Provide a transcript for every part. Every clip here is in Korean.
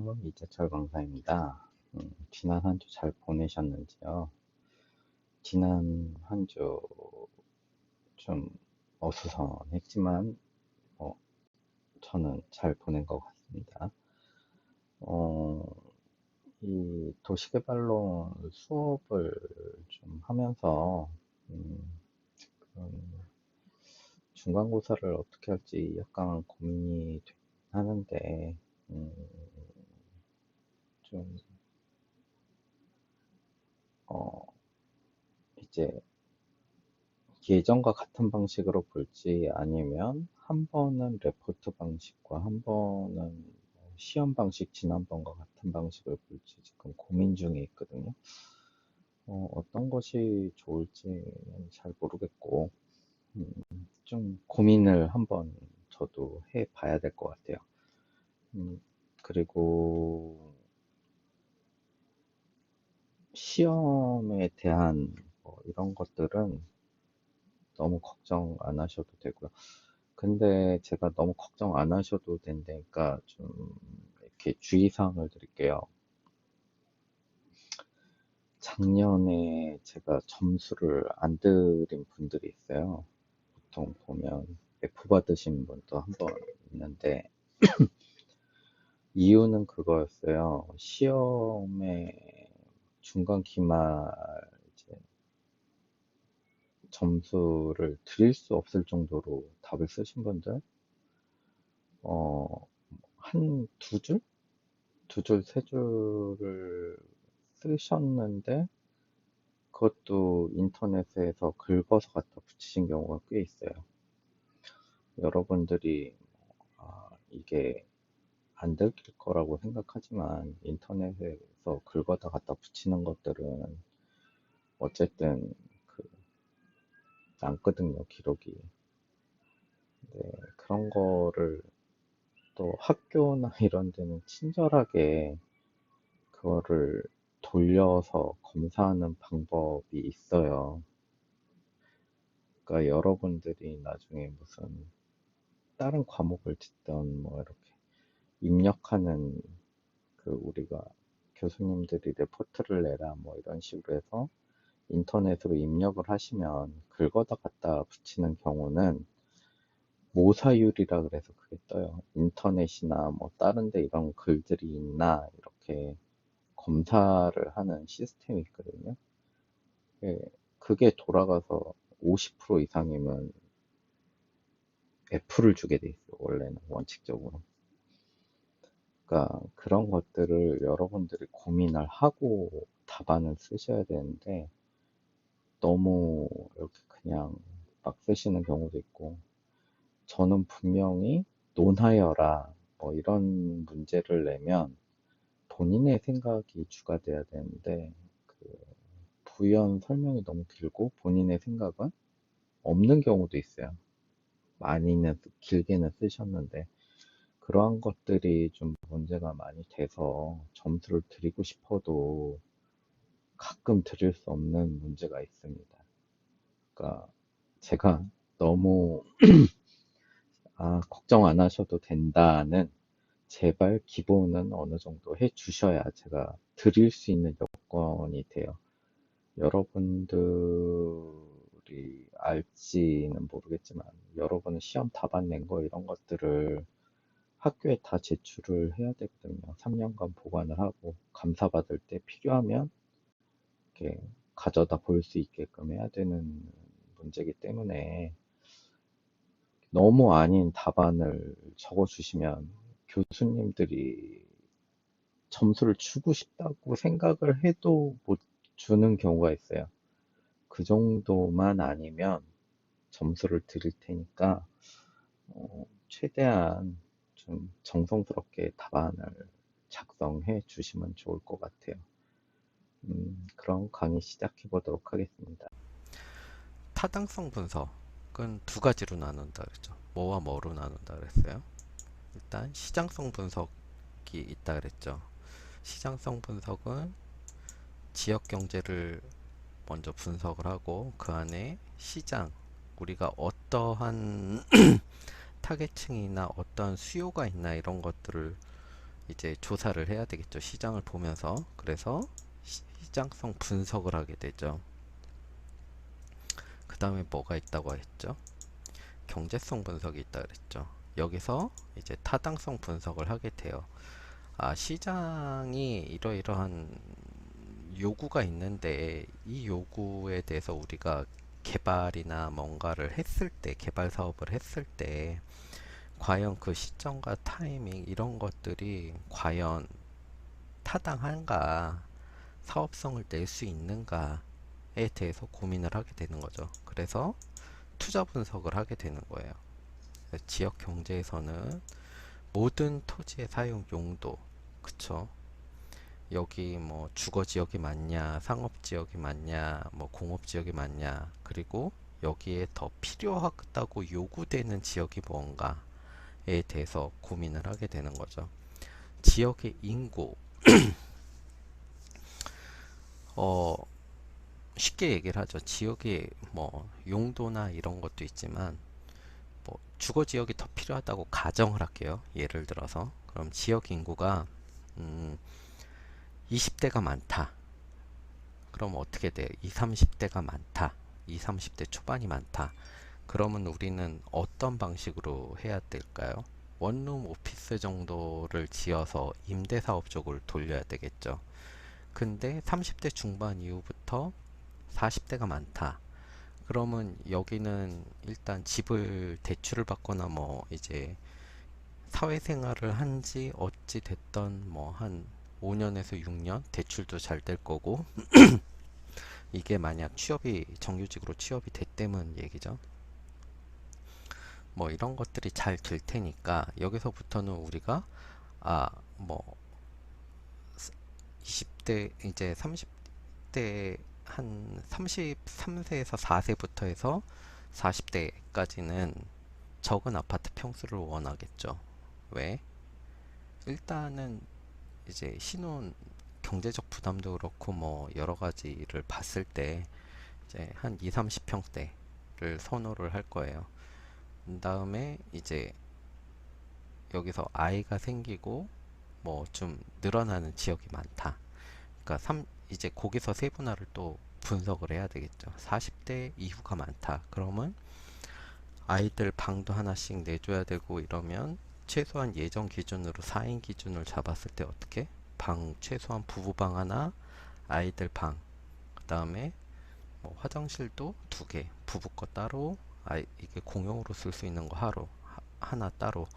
안녕하세요. 이재철 강사입니다. 지난 한 주 잘 보내셨는지요? 지난 한 주 좀 어수선했지만, 뭐, 저는 잘 보낸 것 같습니다. 어, 이 도시개발론 수업을 좀 하면서, 지금 중간고사를 어떻게 할지 약간 고민이 되긴 하는데, 음, 좀, 어, 이제 예전과 같은 방식으로 볼지 아니면 한 번은 레포트 방식과 한 번은 시험 방식 지난번과 같은 방식을 볼지 지금 고민 중에 있거든요. 어떤 것이 좋을지는 잘 모르겠고 좀 고민을 한번 저도 해 봐야 될 것 같아요. 그리고 시험에 대한 뭐 이런 것들은 너무 걱정 안 하셔도 되고요. 근데 제가 너무 걱정 안 하셔도 된다니까 좀 이렇게 주의사항을 드릴게요. 작년에 제가 점수를 안 드린 분들이 있어요. 보통 보면 F 받으신 분도 한 번 있는데 이유는 그거였어요. 시험에 중간 기말 이제 점수를 드릴 수 없을 정도로 답을 쓰신 분들 어, 한 두 줄? 두 줄, 세 줄을 쓰셨는데, 그것도 인터넷에서 긁어서 갖다 붙이신 경우가 꽤 있어요. 여러분들이, 이게 안 들킬 거라고 생각하지만, 인터넷에서 긁어다 갖다 붙이는 것들은, 어쨌든, 그, 남거든요, 기록이. 네, 그런 거를 또 학교나 이런 데는 친절하게 그거를 돌려서 검사하는 방법이 있어요. 그러니까 여러분들이 나중에 무슨 다른 과목을 듣던 뭐 이렇게 입력하는 그 우리가 교수님들이 레포트를 내라 뭐 이런 식으로 해서 인터넷으로 입력을 하시면 긁어다 갖다 붙이는 경우는 모사율이라 그래서 그게 떠요. 인터넷이나 뭐 다른 데 이런 글들이 있나 이렇게 검사를 하는 시스템이 있거든요. 예, 그게 돌아가서 50% 이상이면 F를 주게 돼 있어요. 원래는 원칙적으로. 그러니까 그런 것들을 여러분들이 고민을 하고 답안을 쓰셔야 되는데 너무 이렇게 그냥 막 쓰시는 경우도 있고 저는 분명히 논하여라 뭐 이런 문제를 내면 본인의 생각이 주가 돼야 되는데 그 부연 설명이 너무 길고 본인의 생각은 없는 경우도 있어요. 많이는 길게는 쓰셨는데 그러한 것들이 좀 문제가 많이 돼서 점수를 드리고 싶어도 가끔 드릴 수 없는 문제가 있습니다. 그러니까 제가 너무 걱정 안 하셔도 된다는 제발 기본은 어느 정도 해 주셔야 제가 드릴 수 있는 여건이 돼요. 여러분들이 알지는 모르겠지만 여러분은 시험 답안 낸 거 이런 것들을 학교에 다 제출을 해야 되거든요. 3년간 보관을 하고 감사받을 때 필요하면 이렇게 가져다 볼 수 있게끔 해야 되는 문제이기 때문에 너무 아닌 답안을 적어주시면 교수님들이 점수를 주고 싶다고 생각을 해도 못 주는 경우가 있어요. 그 정도만 아니면 점수를 드릴 테니까 최대한 좀 정성스럽게 답안을 작성해 주시면 좋을 것 같아요. 그럼 강의 시작해 보도록 하겠습니다. 타당성 분석은 두 가지로 나눈다 그랬죠. 뭐와 뭐로 나눈다 그랬어요. 일단 시장성 분석이 있다 그랬죠. 시장성 분석은 지역 경제를 먼저 분석을 하고 그 안에 시장, 우리가 어떠한 타겟층이나 어떠한 수요가 있나 이런 것들을 이제 조사를 해야 되겠죠. 시장을 보면서. 그래서 시장성 분석을 하게 되죠. 그 다음에 뭐가 있다고 했죠? 경제성 분석이 있다 그랬죠. 여기서 이제 타당성 분석을 하게 돼요. 아, 시장이 이러이러한 요구가 있는데 이 요구에 대해서 우리가 개발이나 뭔가를 했을 때, 개발 사업을 했을 때 과연 그 시점과 타이밍 이런 것들이 과연 타당한가, 사업성을 낼 수 있는가에 대해서 고민을 하게 되는 거죠. 그래서 투자 분석을 하게 되는 거예요. 지역 경제에서는 모든 토지의 사용 용도, 그쵸? 여기 뭐 주거 지역이 맞냐, 상업 지역이 맞냐, 뭐 공업 지역이 맞냐, 그리고 여기에 더 필요하다고 요구되는 지역이 뭔가에 대해서 고민을 하게 되는 거죠. 지역의 인구, 어, 쉽게 얘기를 하죠. 지역의 뭐 용도나 이런 것도 있지만, 뭐 주거 지역이 더 필요하다고 가정을 할게요. 예를 들어서. 그럼 지역 인구가 20대가 많다. 그럼 어떻게 돼? 20, 30대가 많다. 20, 30대 초반이 많다. 그러면 우리는 어떤 방식으로 해야 될까요? 원룸 오피스 정도를 지어서 임대사업 쪽을 돌려야 되겠죠. 근데 30대 중반 이후부터 40대가 많다. 그러면 여기는 일단 집을 대출을 받거나 뭐 이제 사회생활을 한지 어찌 됐던 뭐 한 5년에서 6년 대출도 잘 될 거고 이게 만약 취업이 정규직으로 취업이 됐다면 얘기죠. 뭐 이런 것들이 잘 될 테니까 여기서부터는 우리가 뭐 20대 이제 30대 한 33세에서 4세부터 해서 40대까지는 적은 아파트 평수를 원하겠죠. 왜? 일단은 이제 신혼 경제적 부담도 그렇고 뭐 여러 가지를 봤을 때 이제 한 2, 30평대를 선호를 할 거예요. 그 다음에 이제 여기서 아이가 생기고 뭐 좀 늘어나는 지역이 많다. 그러니까 이제 거기서 세분화를 또 분석을 해야 되겠죠. 40대 이후가 많다. 그러면 아이들 방도 하나씩 내줘야 되고 이러면 최소한 예전 기준으로 4인 기준을 잡았을 때 어떻게? 방 최소한 부부방 하나, 아이들 방, 그 다음에 뭐 화장실도 2개, 부부 거 따로, 이게 공용으로 쓸 수 있는 거 하나 따로.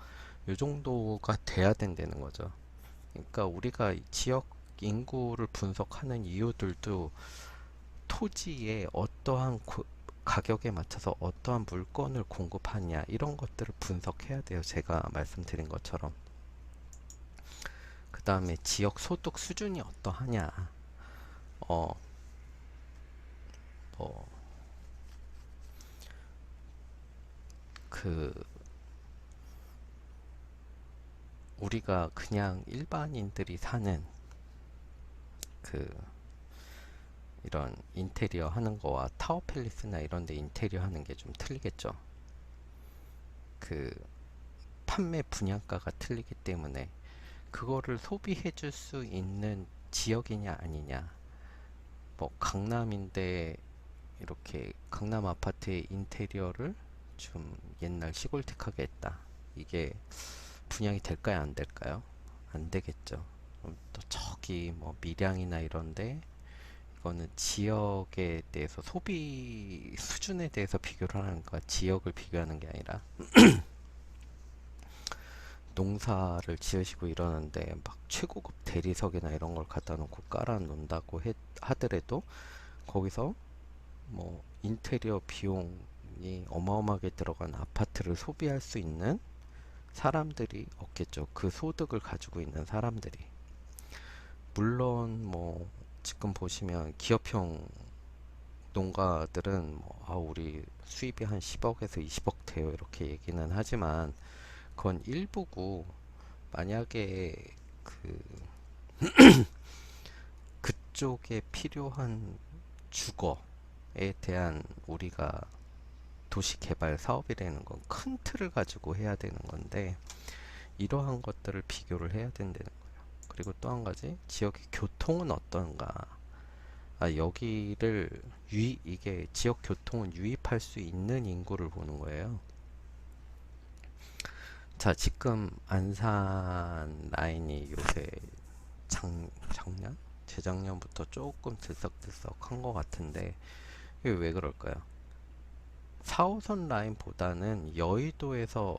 요 정도가 돼야 된다는 거죠. 그러니까 우리가 이 지역 인구를 분석하는 이유들도 토지에 어떠한 가격에 맞춰서 어떠한 물건을 공급하냐 이런 것들을 분석해야 돼요. 제가 말씀드린 것처럼. 그 다음에 지역 소득 수준이 어떠하냐. 어, 뭐, 그, 우리가 그냥 일반인들이 사는 그, 이런 인테리어 하는 거와 타워 팰리스나 이런 데 인테리어 하는 게 좀 틀리겠죠. 그, 판매 분양가가 틀리기 때문에 그거를 소비해 줄 수 있는 지역이냐 아니냐. 뭐 강남인데 이렇게 강남 아파트의 인테리어를 좀 옛날 시골틱하게 했다. 이게 분양이 될까요? 안 될까요? 안 되겠죠. 그럼 또 저기 뭐 밀양이나 이런데 이거는 지역에 대해서 소비 수준에 대해서 비교를 하는 거야. 지역을 비교하는 게 아니라 농사를 지으시고 이러는데 막 최고급 대리석이나 이런 걸 갖다 놓고 깔아 놓는다고 하더라도 거기서 뭐 인테리어 비용이 어마어마하게 들어간 아파트를 소비할 수 있는 사람들이 없겠죠. 그 소득을 가지고 있는 사람들이. 물론 뭐 지금 보시면 기업형 농가들은 뭐 우리 수입이 한 10억에서 20억 돼요 이렇게 얘기는 하지만 그건 일부고 만약에 그 그쪽에 필요한 주거에 대한 우리가 도시 개발 사업이라는 건 큰 틀을 가지고 해야 되는 건데 이러한 것들을 비교를 해야 된다는 그리고 또 한 가지 지역의 교통은 어떤가. 여기를 이게 지역 교통은 유입할 수 있는 인구를 보는 거예요. 자, 지금 안산 라인이 요새 작년? 재작년부터 조금 들썩들썩한 것 같은데 이게 왜 그럴까요? 4호선 라인보다는 여의도에서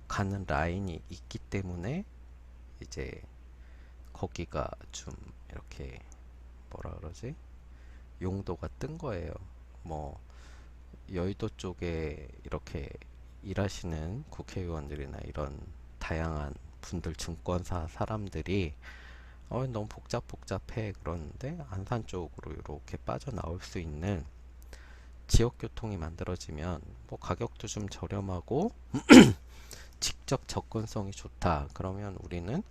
가는 라인이 있기 때문에 이제 거기가 좀 이렇게 뭐라 그러지? 용도가 뜬 거예요. 뭐 여의도 쪽에 이렇게 일하시는 국회의원들이나 이런 다양한 분들, 증권사 사람들이 너무 복잡해 그러는데 안산 쪽으로 이렇게 빠져나올 수 있는 지역 교통이 만들어지면 뭐 가격도 좀 저렴하고 직접 접근성이 좋다. 그러면 우리는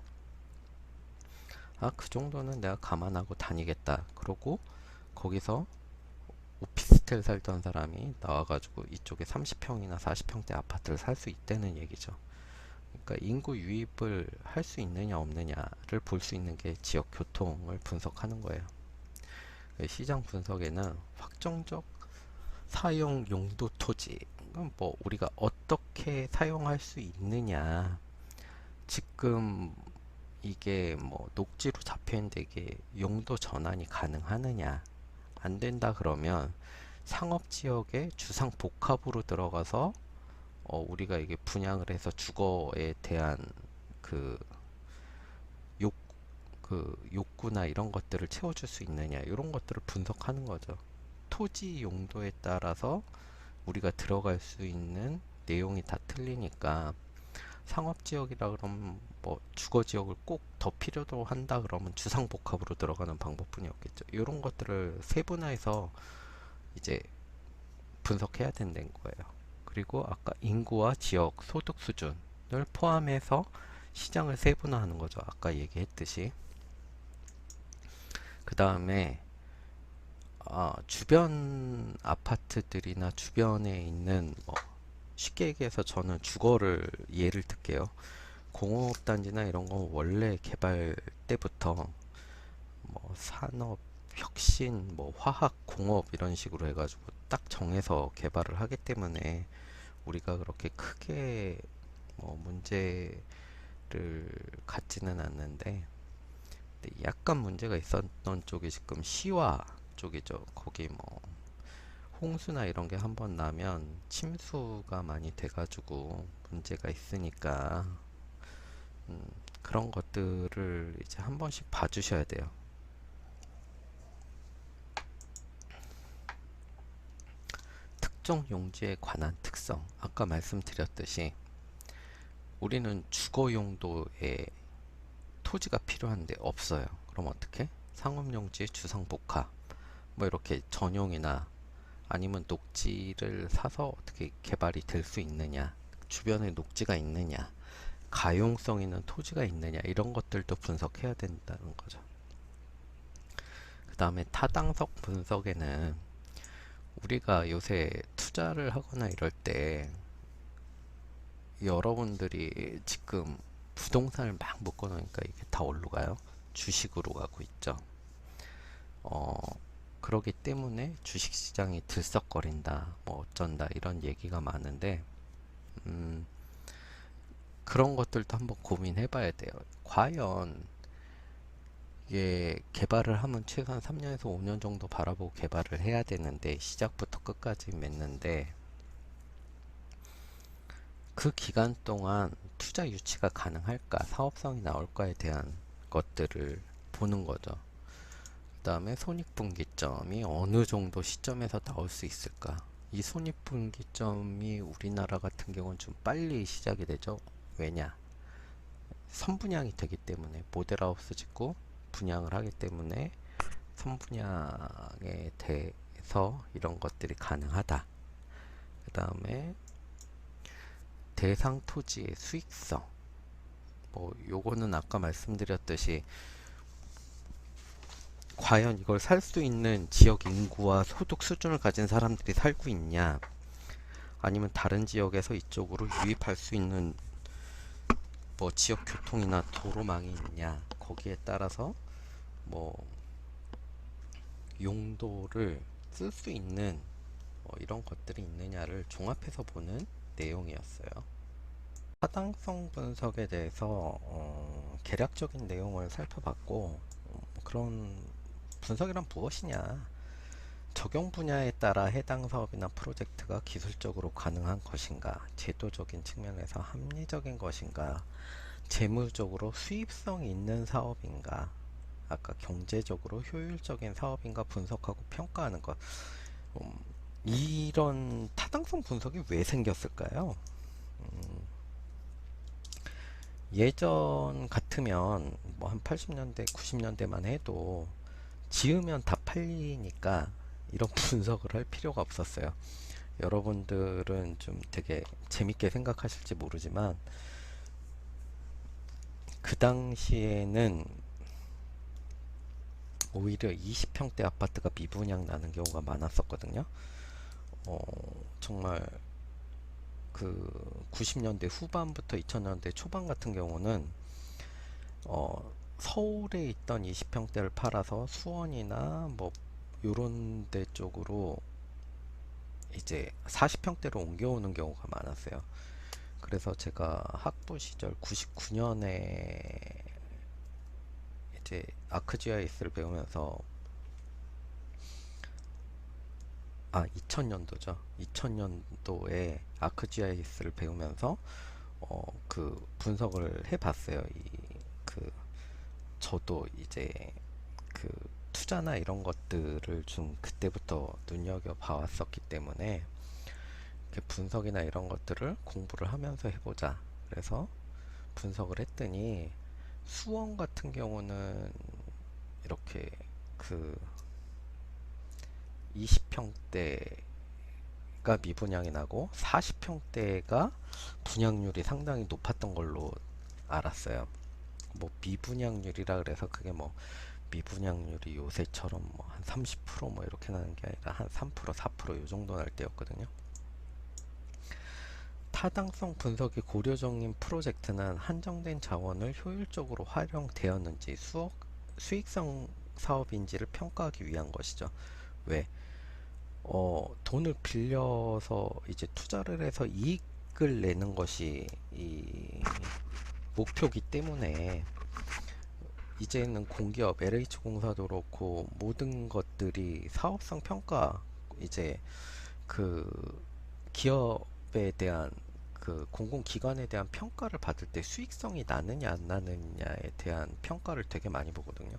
그 정도는 내가 감안하고 다니겠다. 그러고 거기서 오피스텔 살던 사람이 나와가지고 이쪽에 30평이나 40평대 아파트를 살 수 있다는 얘기죠. 그러니까 인구 유입을 할 수 있느냐 없느냐를 볼 수 있는 게 지역 교통을 분석하는 거예요. 시장 분석에는 확정적 사용 용도 토지, 뭐 우리가 어떻게 사용할 수 있느냐. 지금 이게 뭐 녹지로 잡혀 있는데 이게 용도 전환이 가능하느냐. 안 된다 그러면 상업지역의 주상 복합으로 들어가서 우리가 이게 분양을 해서 주거에 대한 그 욕, 그 욕구나 이런 것들을 채워줄 수 있느냐 이런 것들을 분석하는 거죠. 토지 용도에 따라서 우리가 들어갈 수 있는 내용이 다 틀리니까 상업지역이라 그러면 뭐 주거지역을 꼭 더 필요로 한다 그러면 주상복합으로 들어가는 방법뿐이 없겠죠. 이런 것들을 세분화해서 이제 분석해야 된다는 거예요. 그리고 아까 인구와 지역 소득 수준을 포함해서 시장을 세분화하는 거죠. 아까 얘기했듯이. 그 다음에 주변 아파트들이나 주변에 있는 쉽게 얘기해서 저는 주거를 예를 들게요. 공업단지나 이런 건 원래 개발 때부터 뭐 산업, 혁신, 뭐 화학, 공업 이런 식으로 해가지고 딱 정해서 개발을 하기 때문에 우리가 그렇게 크게 문제를 갖지는 않는데 약간 문제가 있었던 쪽이 지금 시와 쪽이죠. 거기 뭐 홍수나 이런 게 한번 나면 침수가 많이 돼가지고 문제가 있으니까 그런 것들을 이제 한 번씩 봐주셔야 돼요. 특정 용지에 관한 특성. 아까 말씀드렸듯이 우리는 주거 용도에 토지가 필요한데 없어요. 그럼 어떻게? 상업용지 주상복합 뭐 이렇게 전용이나 아니면 녹지를 사서 어떻게 개발이 될 수 있느냐, 주변에 녹지가 있느냐, 가용성 있는 토지가 있느냐 이런 것들도 분석해야 된다는 거죠. 그 다음에 타당성 분석에는 우리가 요새 투자를 하거나 이럴 때 여러분들이 지금 부동산을 막 묶어 놓으니까 이게 다 어디로 가요? 주식으로 가고 있죠. 그러기 때문에 주식시장이 들썩거린다, 뭐 어쩐다 이런 얘기가 많은데 그런 것들도 한번 고민해 봐야 돼요. 과연 이게 개발을 하면 최소한 3년에서 5년 정도 바라보고 개발을 해야 되는데 시작부터 끝까지 맺는데 그 기간 동안 투자 유치가 가능할까, 사업성이 나올까에 대한 것들을 보는 거죠. 그 다음에 손익분기점이 어느 정도 시점에서 나올 수 있을까. 이 손익분기점이 우리나라 같은 경우는 좀 빨리 시작이 되죠. 왜냐? 선분양이 되기 때문에 모델하우스 짓고 분양을 하기 때문에 선분양에 대해서 이런 것들이 가능하다. 그 다음에 대상 토지의 수익성. 뭐 요거는 아까 말씀드렸듯이 과연 이걸 살 수 있는 지역 인구와 소득 수준을 가진 사람들이 살고 있냐, 아니면 다른 지역에서 이쪽으로 유입할 수 있는 뭐 지역 교통이나 도로망이 있냐, 거기에 따라서 뭐 용도를 쓸 수 있는 이런 것들이 있느냐를 종합해서 보는 내용이었어요. 타당성 분석에 대해서 개략적인 내용을 살펴봤고, 그런 분석이란 무엇이냐, 적용 분야에 따라 해당 사업이나 프로젝트가 기술적으로 가능한 것인가, 제도적인 측면에서 합리적인 것인가, 재무적으로 수입성이 있는 사업인가, 아까 경제적으로 효율적인 사업인가 분석하고 평가하는 것. 음, 이런 타당성 분석이 왜 생겼을까요? 예전 같으면 뭐 한 80년대, 90년대만 해도 지으면 다 팔리니까 이런 분석을 할 필요가 없었어요. 여러분들은 좀 되게 재밌게 생각하실지 모르지만 그 당시에는 오히려 20평대 아파트가 미분양 나는 경우가 많았었거든요. 정말 그 90년대 후반부터 2000년대 초반 같은 경우는 서울에 있던 20평대를 팔아서 수원이나 뭐 요런 데 쪽으로 이제 40평대로 옮겨오는 경우가 많았어요. 그래서 제가 학부 시절 99년에 이제 아크GIS를 배우면서 2000년도죠. 2000년도에 아크GIS를 배우면서 그 분석을 해봤어요. 그 저도 이제 그 투자나 이런 것들을 좀 그때부터 눈여겨 봐왔었기 때문에 분석이나 이런 것들을 공부를 하면서 해보자. 그래서 분석을 했더니 수원 같은 경우는 이렇게 그 20평대가 미분양이 나고 40평대가 분양률이 상당히 높았던 걸로 알았어요. 뭐 미분양률이라 그래서 그게 뭐 미분양률이 요새처럼 뭐 한 30%뭐 이렇게 나는 게 아니라 한 3%, 4%요 정도 날 때였거든요. 타당성 분석이 고려 중인 프로젝트는 한정된 자원을 효율적으로 활용되었는지 수익성 사업인지를 평가하기 위한 것이죠. 왜? 돈을 빌려서 이제 투자를 해서 이익을 내는 것이 이 목표기 때문에 이제는 공기업, LH공사도 그렇고 모든 것들이 사업성 평가, 이제 그 기업에 대한 그 공공기관에 대한 평가를 받을 때 수익성이 나느냐 안 나느냐에 대한 평가를 되게 많이 보거든요.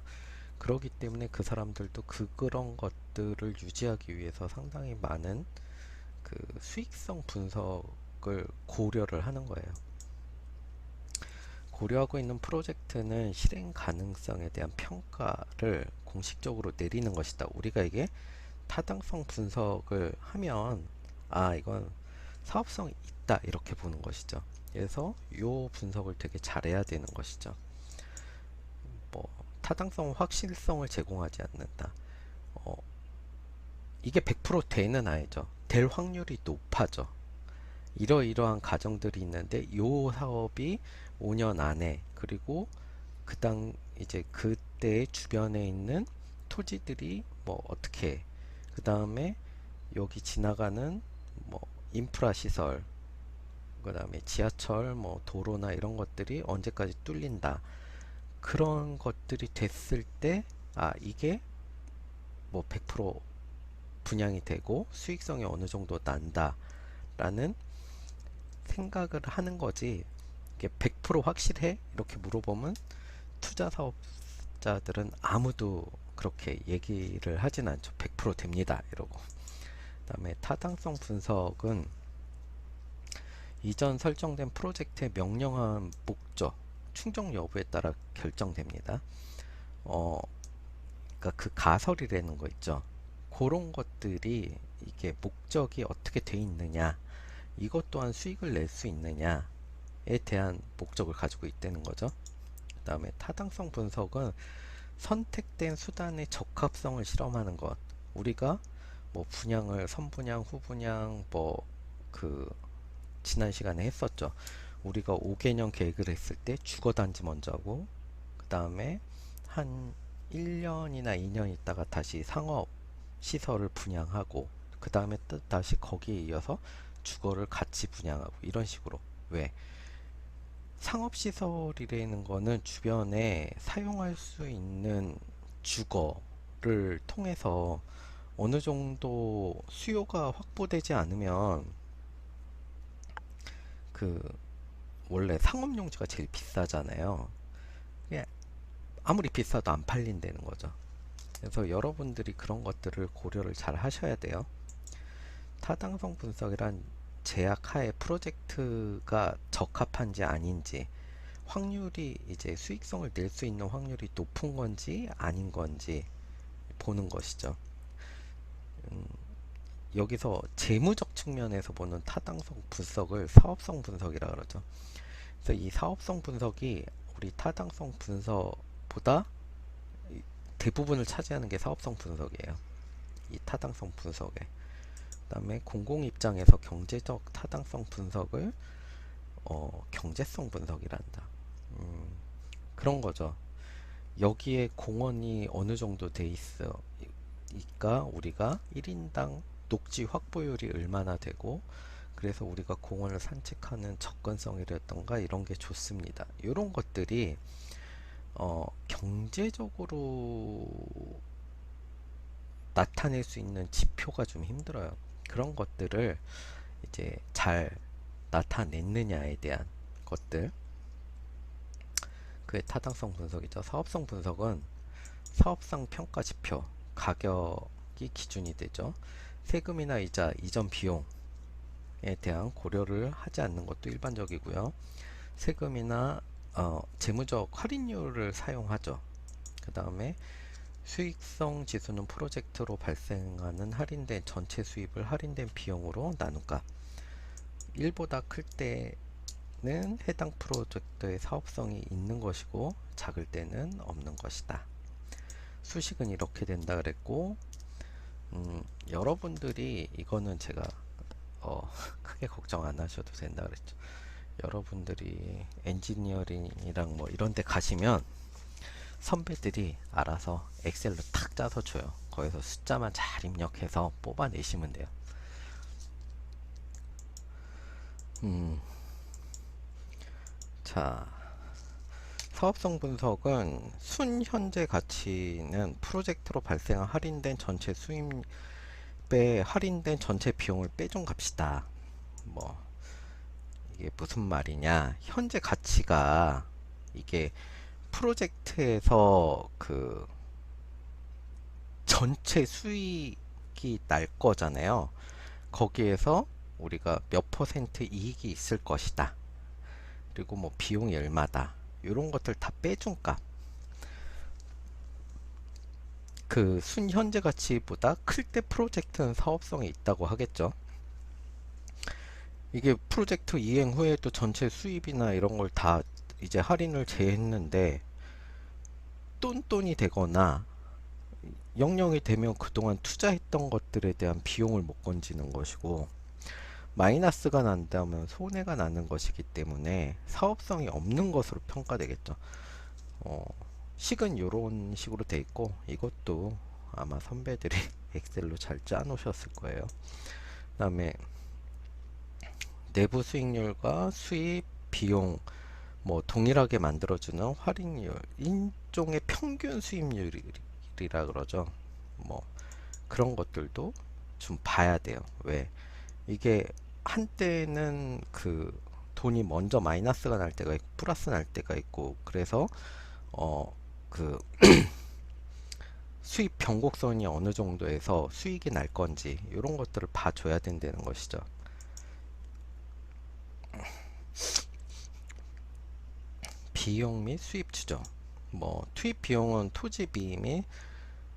그렇기 때문에 그 사람들도 그런 것들을 유지하기 위해서 상당히 많은 그 수익성 분석을 고려를 하는 거예요. 고려하고 있는 프로젝트는 실행 가능성에 대한 평가를 공식적으로 내리는 것이다. 우리가 이게 타당성 분석을 하면 이건 사업성이 있다 이렇게 보는 것이죠. 그래서 이 분석을 되게 잘해야 되는 것이죠. 뭐 타당성 확실성을 제공하지 않는다. 이게 100% 되는 아니죠. 될 확률이 높아져. 이러이러한 가정들이 있는데 이 사업이 5년 안에, 그리고 이제 그때 주변에 있는 토지들이 뭐 어떻게, 그 다음에 여기 지나가는 뭐 인프라 시설, 그 다음에 지하철, 뭐 도로나 이런 것들이 언제까지 뚫린다. 그런 것들이 됐을 때 이게 뭐 100% 분양이 되고 수익성이 어느 정도 난다 라는 생각을 하는 거지. 이게 100% 확실해? 이렇게 물어보면 투자 사업자들은 아무도 그렇게 얘기를 하진 않죠. 100% 됩니다 이러고. 그 다음에 타당성 분석은 이전 설정된 프로젝트의 명령한 목적, 충족 여부에 따라 결정됩니다. 그러니까 그 가설이라는 거 있죠. 그런 것들이 이게 목적이 어떻게 돼 있느냐, 이것 또한 수익을 낼 수 있느냐에 대한 목적을 가지고 있다는 거죠. 그 다음에 타당성 분석은 선택된 수단의 적합성을 실험하는 것. 우리가 뭐 분양을 선분양, 후분양 뭐 그 지난 시간에 했었죠. 우리가 5개년 계획을 했을 때 주거단지 먼저 하고, 그 다음에 한 1년이나 2년 있다가 다시 상업 시설을 분양하고, 그 다음에 또 다시 거기에 이어서 주거를 같이 분양하고, 이런 식으로. 왜? 상업시설이라는 거는 주변에 사용할 수 있는 주거를 통해서 어느 정도 수요가 확보되지 않으면 그 원래 상업용지가 제일 비싸잖아요. 그게 아무리 비싸도 안 팔린다는 거죠. 그래서 여러분들이 그런 것들을 고려를 잘 하셔야 돼요. 타당성 분석이란 제약하에 프로젝트가 적합한지 아닌지, 확률이 이제 수익성을 낼 수 있는 확률이 높은 건지 아닌 건지 보는 것이죠. 음, 여기서 재무적 측면에서 보는 타당성 분석을 사업성 분석이라 그러죠. 그래서 이 사업성 분석이 우리 타당성 분석보다 대부분을 차지하는 게 사업성 분석이에요. 이 타당성 분석에. 그다음에 공공 입장에서 경제적 타당성 분석을 경제성 분석이란다. 음, 그런 거죠. 여기에 공원이 어느 정도 돼 있으니까 우리가 1인당 녹지 확보율이 얼마나 되고, 그래서 우리가 공원을 산책하는 접근성이라던가 이런 게 좋습니다. 이런 것들이 경제적으로 나타낼 수 있는 지표가 좀 힘들어요. 그런 것들을 이제 잘 나타냈느냐에 대한 것들, 그의 타당성 분석이죠. 사업성 분석은 사업상 평가 지표, 가격이 기준이 되죠. 세금이나 이자, 이전 비용에 대한 고려를 하지 않는 것도 일반적이고요. 세금이나 재무적 할인율을 사용하죠. 그 다음에 수익성 지수는 프로젝트로 발생하는 할인된 전체 수입을 할인된 비용으로 나눈다. 1보다 클 때는 해당 프로젝트의 사업성이 있는 것이고, 작을 때는 없는 것이다. 수식은 이렇게 된다 그랬고, 여러분들이 이거는 제가 크게 걱정 안 하셔도 된다 그랬죠. 여러분들이 엔지니어링이랑 뭐 이런 데 가시면 선배들이 알아서 엑셀로 탁 짜서 줘요. 거기서 숫자만 잘 입력해서 뽑아내시면 돼요. 자, 사업성 분석은 순 현재 가치는 프로젝트로 발생한 할인된 전체 수입에 할인된 전체 비용을 빼준 값이다. 뭐 이게 무슨 말이냐? 현재 가치가 이게 프로젝트에서 그 전체 수익이 날 거잖아요. 거기에서 우리가 몇 퍼센트 이익이 있을 것이다. 그리고 뭐 비용이 얼마다. 이런 것들 다 빼준 값. 그 순현재 가치보다 클 때 프로젝트는 사업성이 있다고 하겠죠. 이게 프로젝트 이행 후에도 전체 수입이나 이런 걸 다 이제 할인을 제했는데 똔똔이 되거나 영영이 되면 그동안 투자했던 것들에 대한 비용을 못 건지는 것이고, 마이너스가 난다면 손해가 나는 것이기 때문에 사업성이 없는 것으로 평가되겠죠. 식은 이런 식으로 돼 있고, 이것도 아마 선배들이 엑셀로 잘 짜 놓으셨을 거예요. 그 다음에 내부 수익률과 수입, 비용 뭐 동일하게 만들어주는 할인율, 일종의 평균 수익률이라 그러죠. 뭐 그런 것들도 좀 봐야 돼요. 왜? 이게 한때는 그 돈이 먼저 마이너스가 날 때가 있고 플러스 날 때가 있고, 그래서 그 수입 변곡선이 어느 정도에서 수익이 날 건지 이런 것들을 봐줘야 된다는 것이죠. 비용 및 수입 추정. 뭐 투입 비용은 토지비 및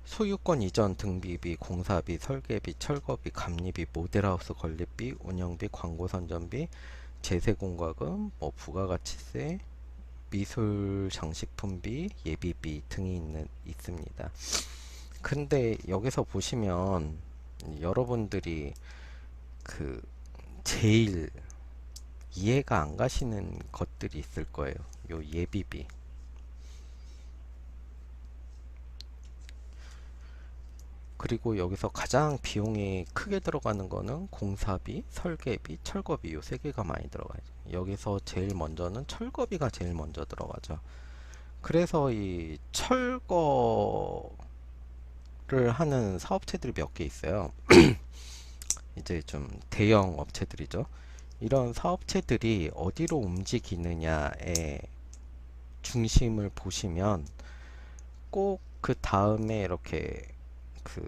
소유권 이전 등비비, 공사비, 설계비, 철거비, 감리비, 모델하우스 건립비, 운영비, 광고 선전비, 제세 공과금, 뭐 부가가치세, 미술 장식품비, 예비비 등이 있습니다. 근데 여기서 보시면 여러분들이 그 제일 이해가 안 가시는 것들이 있을 거예요. 요 예비비. 그리고 여기서 가장 비용이 크게 들어가는 거는 공사비, 설계비, 철거비 요 세 개가 많이 들어가요. 여기서 제일 먼저는 철거비가 제일 먼저 들어가죠. 그래서 이 철거를 하는 사업체들이 몇 개 있어요. 이제 좀 대형 업체들이죠. 이런 사업체들이 어디로 움직이느냐에 중심을 보시면 꼭 그 다음에 이렇게 그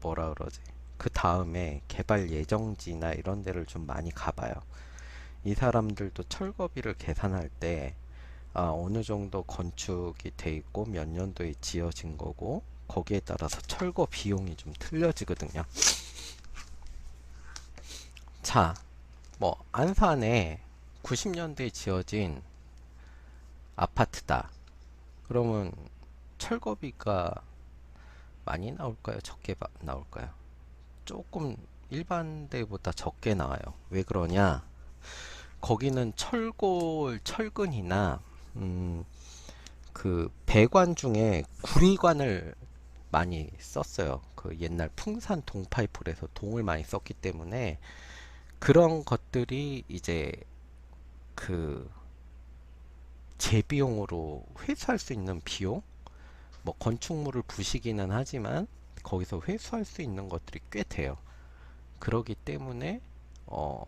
뭐라 그러지? 그 다음에 개발 예정지나 이런 데를 좀 많이 가봐요. 이 사람들도 철거비를 계산할 때 어느 정도 건축이 돼 있고 몇 년도에 지어진 거고 거기에 따라서 철거 비용이 좀 틀려지거든요. 자, 뭐 안산에 90년대에 지어진 아파트다. 그러면 철거비가 많이 나올까요? 적게 나올까요? 조금 일반대보다 적게 나와요. 왜 그러냐? 거기는 철근이나 그 배관 중에 구리관을 많이 썼어요. 그 옛날 풍산 동파이프에서 동을 많이 썼기 때문에 그런 것들이 이제 그 재비용으로 회수할 수 있는 비용? 뭐 건축물을 부시기는 하지만 거기서 회수할 수 있는 것들이 꽤 돼요. 그러기 때문에 어,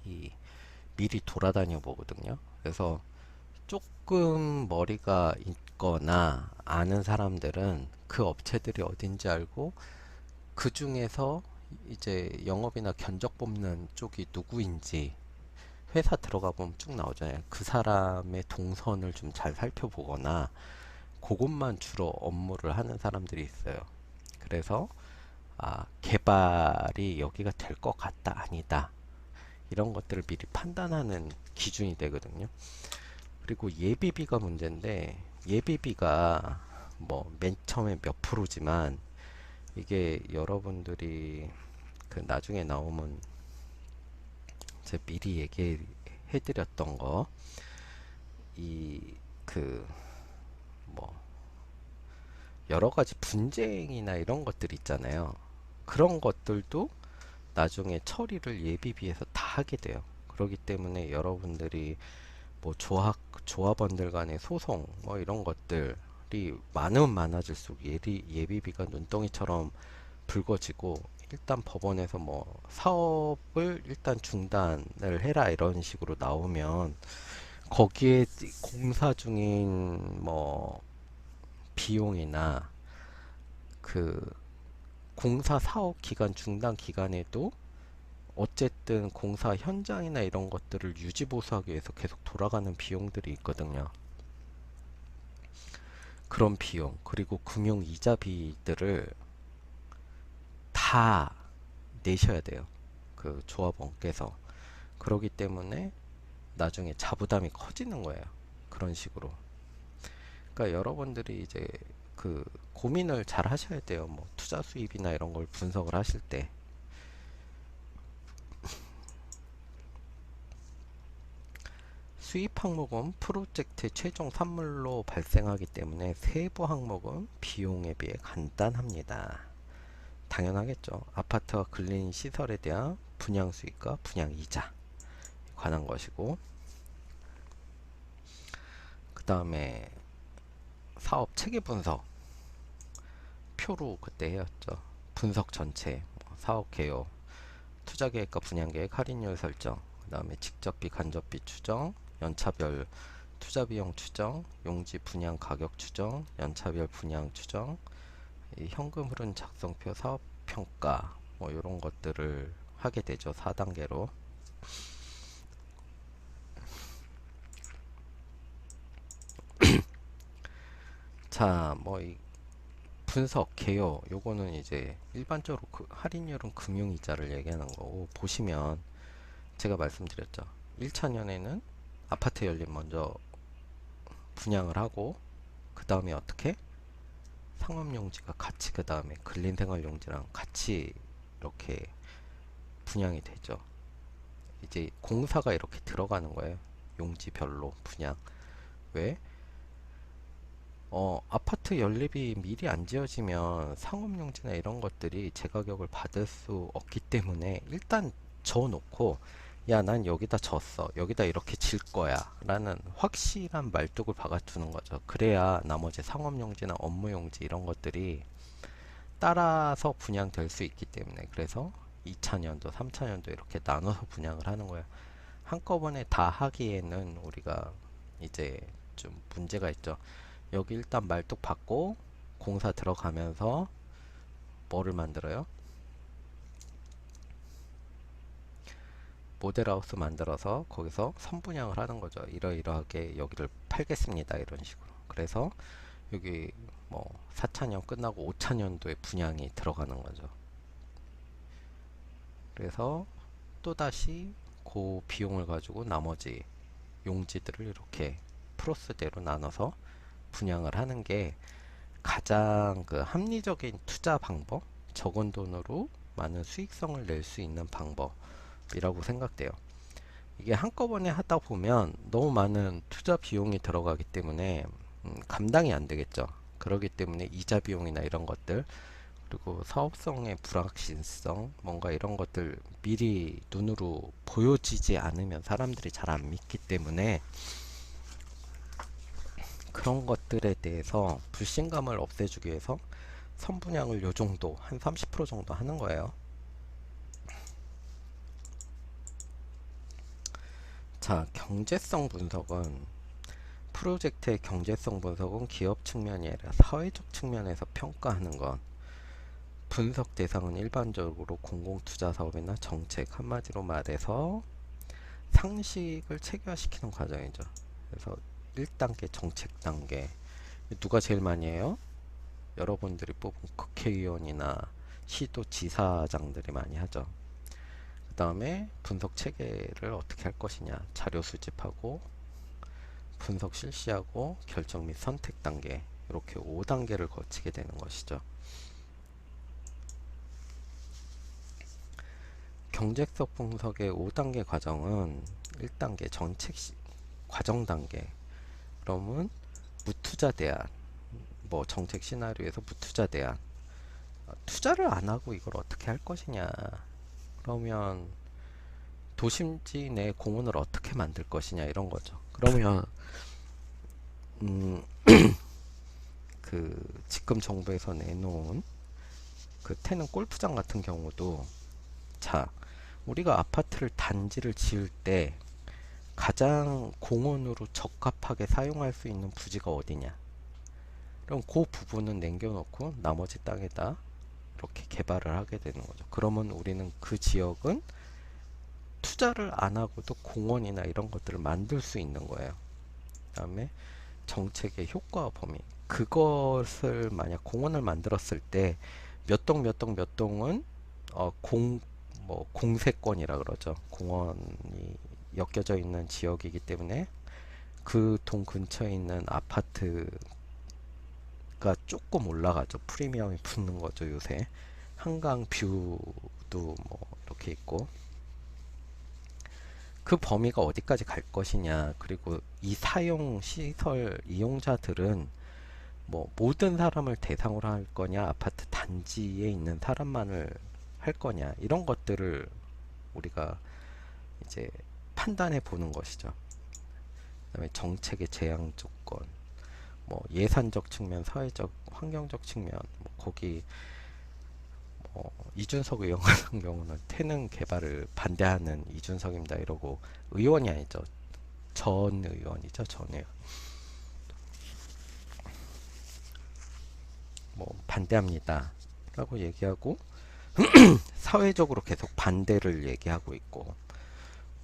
이 미리 돌아다녀 보거든요. 그래서 조금 머리가 있거나 아는 사람들은 그 업체들이 어딘지 알고 그 중에서 이제 영업이나 견적 뽑는 쪽이 누구인지 회사 들어가 보면 쭉 나오잖아요. 그 사람의 동선을 좀 잘 살펴보거나 그것만 주로 업무를 하는 사람들이 있어요. 그래서 개발이 여기가 될 것 같다, 아니다. 이런 것들을 미리 판단하는 기준이 되거든요. 그리고 예비비가 문제인데 예비비가 뭐 맨 처음에 몇 프로지만 이게 여러분들이 그 나중에 나오면 제가 미리 얘기해 드렸던 거 이 그 뭐 여러 가지 분쟁이나 이런 것들 있잖아요. 그런 것들도 나중에 처리를 예비비에서 다 하게 돼요. 그렇기 때문에 여러분들이 뭐 조합원들 간의 소송 뭐 이런 것들이 많으면 많아질수록 예비비가 눈덩이처럼 불거지고 일단 법원에서 뭐 사업을 일단 중단을 해라 이런 식으로 나오면 거기에 공사 중인 뭐 비용이나 그 공사 사업 기간 중단 기간에도 어쨌든 공사 현장이나 이런 것들을 유지 보수하기 위해서 계속 돌아가는 비용들이 있거든요. 그런 비용 그리고 금융 이자비들을 다 내셔야 돼요. 그 조합원께서. 그러기 때문에 나중에 자부담이 커지는 거예요. 그런 식으로. 그러니까 여러분들이 이제 그 고민을 잘 하셔야 돼요. 뭐 투자 수입이나 이런 걸 분석을 하실 때. 수입 항목은 프로젝트의 최종 산물로 발생하기 때문에 세부 항목은 비용에 비해 간단합니다. 당연하겠죠. 아파트와 근린 시설에 대한 분양 수익과 분양 이자 관한 것이고 그 다음에 사업 체계 분석 표로 그때 해왔죠. 분석 전체 뭐 사업 개요 투자 계획과 분양 계획 할인율 설정 그 다음에 직접비 간접비 추정 연차별 투자 비용 추정 용지 분양 가격 추정 연차별 분양 추정 이 현금 흐름 작성표 사업 평가 뭐 이런 것들을 하게 되죠. 4단계로. 자, 뭐 이 분석 개요 요거는 이제 일반적으로 그 할인율은 금융이자를 얘기하는 거고 보시면 제가 말씀드렸죠. 1차년에는 아파트 연립 먼저 분양을 하고 그 다음에 어떻게 상업용지가 같이 그 다음에 근린생활용지랑 같이 이렇게 분양이 되죠. 이제 공사가 이렇게 들어가는 거예요. 용지별로 분양. 왜? 아파트 연립이 미리 안 지어지면 상업용지나 이런 것들이 제 가격을 받을 수 없기 때문에 일단 져놓고, 야, 난 여기다 졌어. 여기다 이렇게 질 거야. 라는 확실한 말뚝을 박아두는 거죠. 그래야 나머지 상업용지나 업무용지 이런 것들이 따라서 분양될 수 있기 때문에. 그래서 2차년도, 3차년도 이렇게 나눠서 분양을 하는 거예요. 한꺼번에 다 하기에는 우리가 이제 좀 문제가 있죠. 여기 일단 말뚝 받고 공사 들어가면서 뭐를 만들어요? 모델하우스 만들어서 거기서 선분양을 하는 거죠. 이러이러하게 여기를 팔겠습니다. 이런 식으로. 그래서 여기 뭐 4차년 끝나고 5차년도에 분양이 들어가는 거죠. 그래서 또다시 그 비용을 가지고 나머지 용지들을 이렇게 프로스대로 나눠서 분양을 하는 게 가장 그 합리적인 투자 방법, 적은 돈으로 많은 수익성을 낼 수 있는 방법이라고 생각돼요. 이게 한꺼번에 하다 보면 너무 많은 투자 비용이 들어가기 때문에 감당이 안 되겠죠. 그렇기 때문에 이자 비용이나 이런 것들, 그리고 사업성의 불확실성, 뭔가 이런 것들 미리 눈으로 보여지지 않으면 사람들이 잘 안 믿기 때문에 그런 것들에 대해서 불신감을 없애주기 위해서 선분양을 요 정도, 한 30% 정도 하는 거예요. 자, 경제성 분석은, 프로젝트의 경제성 분석은 기업 측면이 아니라 사회적 측면에서 평가하는 것. 분석 대상은 일반적으로 공공투자 사업이나 정책, 한마디로 말해서 상식을 체계화시키는 과정이죠. 그래서 1단계 정책 단계. 누가 제일 많이 해요? 여러분들이 뽑은 국회의원이나 시도지사장들이 많이 하죠. 그 다음에 분석 체계를 어떻게 할 것이냐, 자료 수집하고 분석 실시하고 결정 및 선택 단계, 이렇게 5단계를 거치게 되는 것이죠. 경제성 분석의 5단계 과정은 1단계 정책 과정 단계. 그러면 무투자 대안, 뭐 정책 시나리오에서 무투자 대안, 투자를 안 하고 이걸 어떻게 할 것이냐, 그러면 도심지 내 공원을 어떻게 만들 것이냐, 이런 거죠. 그러면 그 지금 정부에서 내놓은 그 태릉 골프장 같은 경우도, 자, 우리가 아파트를 단지를 지을 때 가장 공원으로 적합하게 사용할 수 있는 부지가 어디냐, 그럼 그 부분은 남겨놓고 나머지 땅에다 이렇게 개발을 하게 되는 거죠. 그러면 우리는 그 지역은 투자를 안 하고도 공원이나 이런 것들을 만들 수 있는 거예요. 그 다음에 정책의 효과와 범위. 그것을 만약 공원을 만들었을 때 몇 동 몇 동 몇 동은 공세권이라 그러죠. 공원이 엮여져 있는 지역이기 때문에 그 동 근처에 있는 아파트가 조금 올라가죠. 프리미엄이 붙는 거죠, 요새. 한강 뷰도 뭐 이렇게 있고. 그 범위가 어디까지 갈 것이냐, 그리고 이 사용 시설 이용자들은 뭐 모든 사람을 대상으로 할 거냐, 아파트 단지에 있는 사람만을 할 거냐, 이런 것들을 우리가 이제 판단해 보는 것이죠. 그다음에 정책의 제한 조건, 뭐 예산적 측면, 사회적, 환경적 측면, 뭐 거기 이준석 의원 같은 경우는 태릉 개발을 반대하는 이준석입니다 이러고, 의원이 아니죠. 전 의원이죠. 전 의원. 뭐 반대합니다 라고 얘기하고 사회적으로 계속 반대를 얘기하고 있고.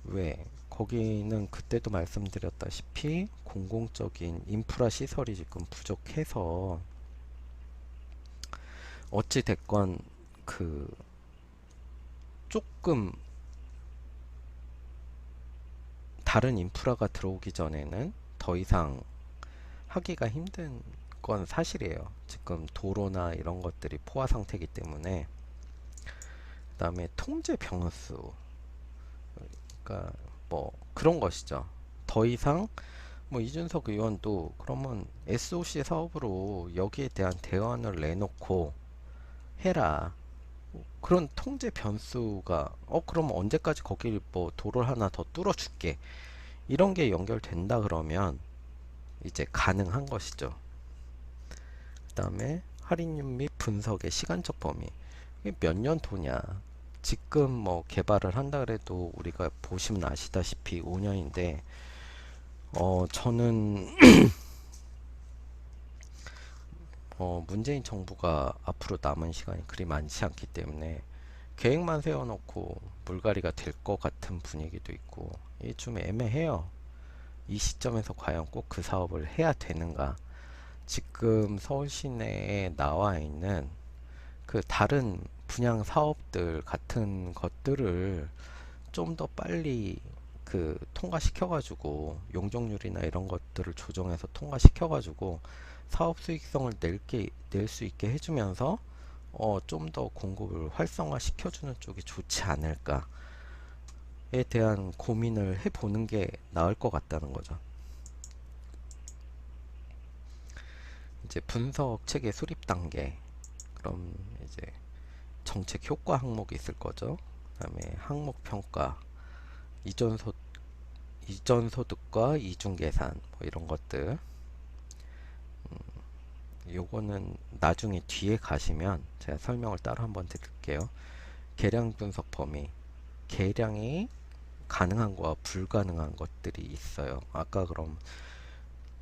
왜? 거기는 그때도 말씀드렸다시피 공공적인 인프라 시설이 지금 부족해서 어찌 됐건 그 조금 다른 인프라가 들어오기 전에는 더 이상 하기가 힘든 건 사실이에요. 지금 도로나 이런 것들이 포화 상태이기 때문에. 그 다음에 통제 변수, 그러니까 뭐 그런 것이죠. 더 이상 뭐 이준석 의원도 그러면 SOC 사업으로 여기에 대한 대안을 내놓고 해라. 그런 통제 변수가 그럼 언제까지 거기 뭐 도로를 하나 더 뚫어줄게, 이런 게 연결된다 그러면 이제 가능한 것이죠. 그 다음에 할인율 및 분석의 시간적 범위, 이게 몇 년 도냐. 지금 뭐 개발을 한다 그래도 우리가 보시면 아시다시피 5년인데 저는 문재인 정부가 앞으로 남은 시간이 그리 많지 않기 때문에 계획만 세워놓고 물갈이가 될 것 같은 분위기도 있고, 이게 좀 애매해요. 이 시점에서 과연 꼭 그 사업을 해야 되는가. 지금 서울 시내에 나와 있는 그 다른 분양 사업들 같은 것들을 좀 더 빨리 그 통과시켜가지고 용적률이나 이런 것들을 조정해서 통과시켜가지고 사업 수익성을 낼 수 있게 해주면서 좀 더 공급을 활성화 시켜주는 쪽이 좋지 않을까에 대한 고민을 해보는 게 나을 것 같다는 거죠. 이제 분석 체계 수립 단계. 그럼 이제 정책 효과 항목이 있을 거죠. 그다음에 항목 평가, 이전 소득과 이중 계산, 뭐 이런 것들. 요거는 나중에 뒤에 가시면 제가 설명을 따로 한번 드릴게요. 계량 분석 범위, 계량이 가능한 거와 불가능한 것들이 있어요. 아까 그럼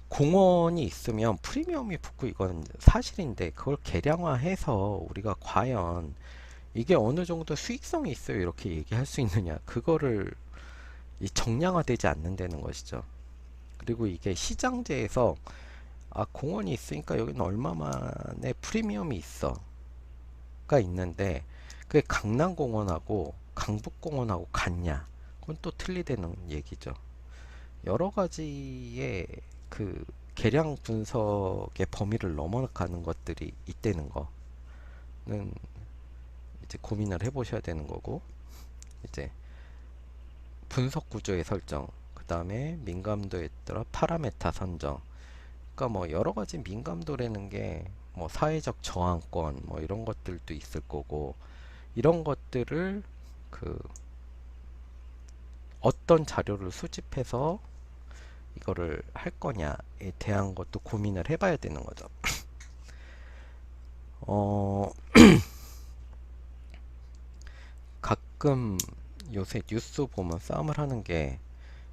공원이 있으면 프리미엄이 붙고 이건 사실인데, 그걸 계량화해서 우리가 과연 이게 어느 정도 수익성이 있어요 이렇게 얘기할 수 있느냐, 그거를 정량화되지 않는다는 것이죠. 그리고 이게 시장제에서 공원이 있으니까 여기는 얼마만의 프리미엄이 있어가 있는데, 그게 강남공원하고 강북공원하고 같냐, 그건 또 틀리다는 얘기죠. 여러 가지의 그 계량 분석의 범위를 넘어가는 것들이 있다는 거는 이제 고민을 해보셔야 되는 거고, 이제 분석 구조의 설정, 그 다음에 민감도에 따라 파라메타 선정. 그러니까 뭐 여러 가지 민감도라는 게 뭐 사회적 저항권 뭐 이런 것들도 있을 거고, 이런 것들을 그 어떤 자료를 수집해서 이거를 할 거냐에 대한 것도 고민을 해봐야 되는 거죠. 가끔 요새 뉴스 보면 싸움을 하는 게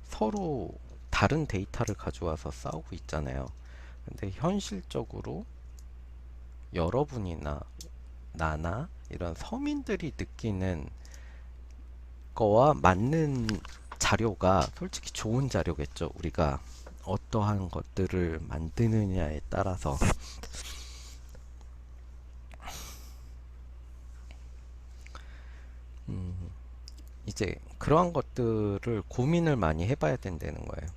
서로 다른 데이터를 가져와서 싸우고 있잖아요. 근데 현실적으로 여러분이나 나나 이런 서민들이 느끼는 거와 맞는 자료가 솔직히 좋은 자료겠죠. 우리가 어떠한 것들을 만드느냐에 따라서. 이제 그러한 것들을 고민을 많이 해봐야 된다는 거예요.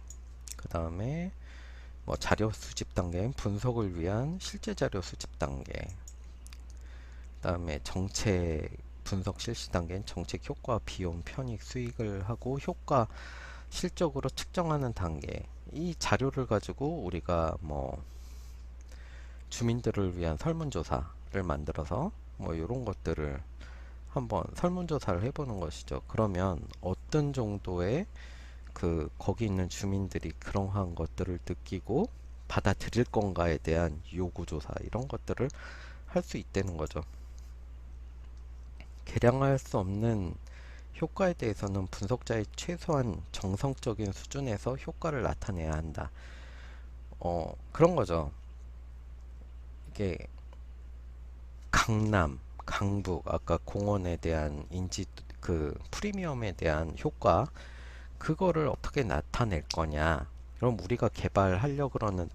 그 다음에 뭐 자료 수집 단계는 분석을 위한 실제 자료 수집 단계. 그 다음에 정책 분석 실시 단계는 정책 효과, 비용, 편익, 수익을 하고 효과 실적으로 측정하는 단계. 이 자료를 가지고 우리가 뭐 주민들을 위한 설문조사를 만들어서 뭐 이런 것들을 한번 설문조사를 해보는 것이죠. 그러면 어떤 정도의 거기 있는 주민들이 그러한 것들을 느끼고 받아들일 건가에 대한 요구조사, 이런 것들을 할 수 있다는 거죠. 계량할 수 없는 효과에 대해서는 분석자의 최소한 정성적인 수준에서 효과를 나타내야 한다. 그런 거죠. 이게 강남, 강북, 아까 공원에 대한 프리미엄에 대한 효과, 그거를 어떻게 나타낼 거냐. 그럼 우리가 개발하려고 그러는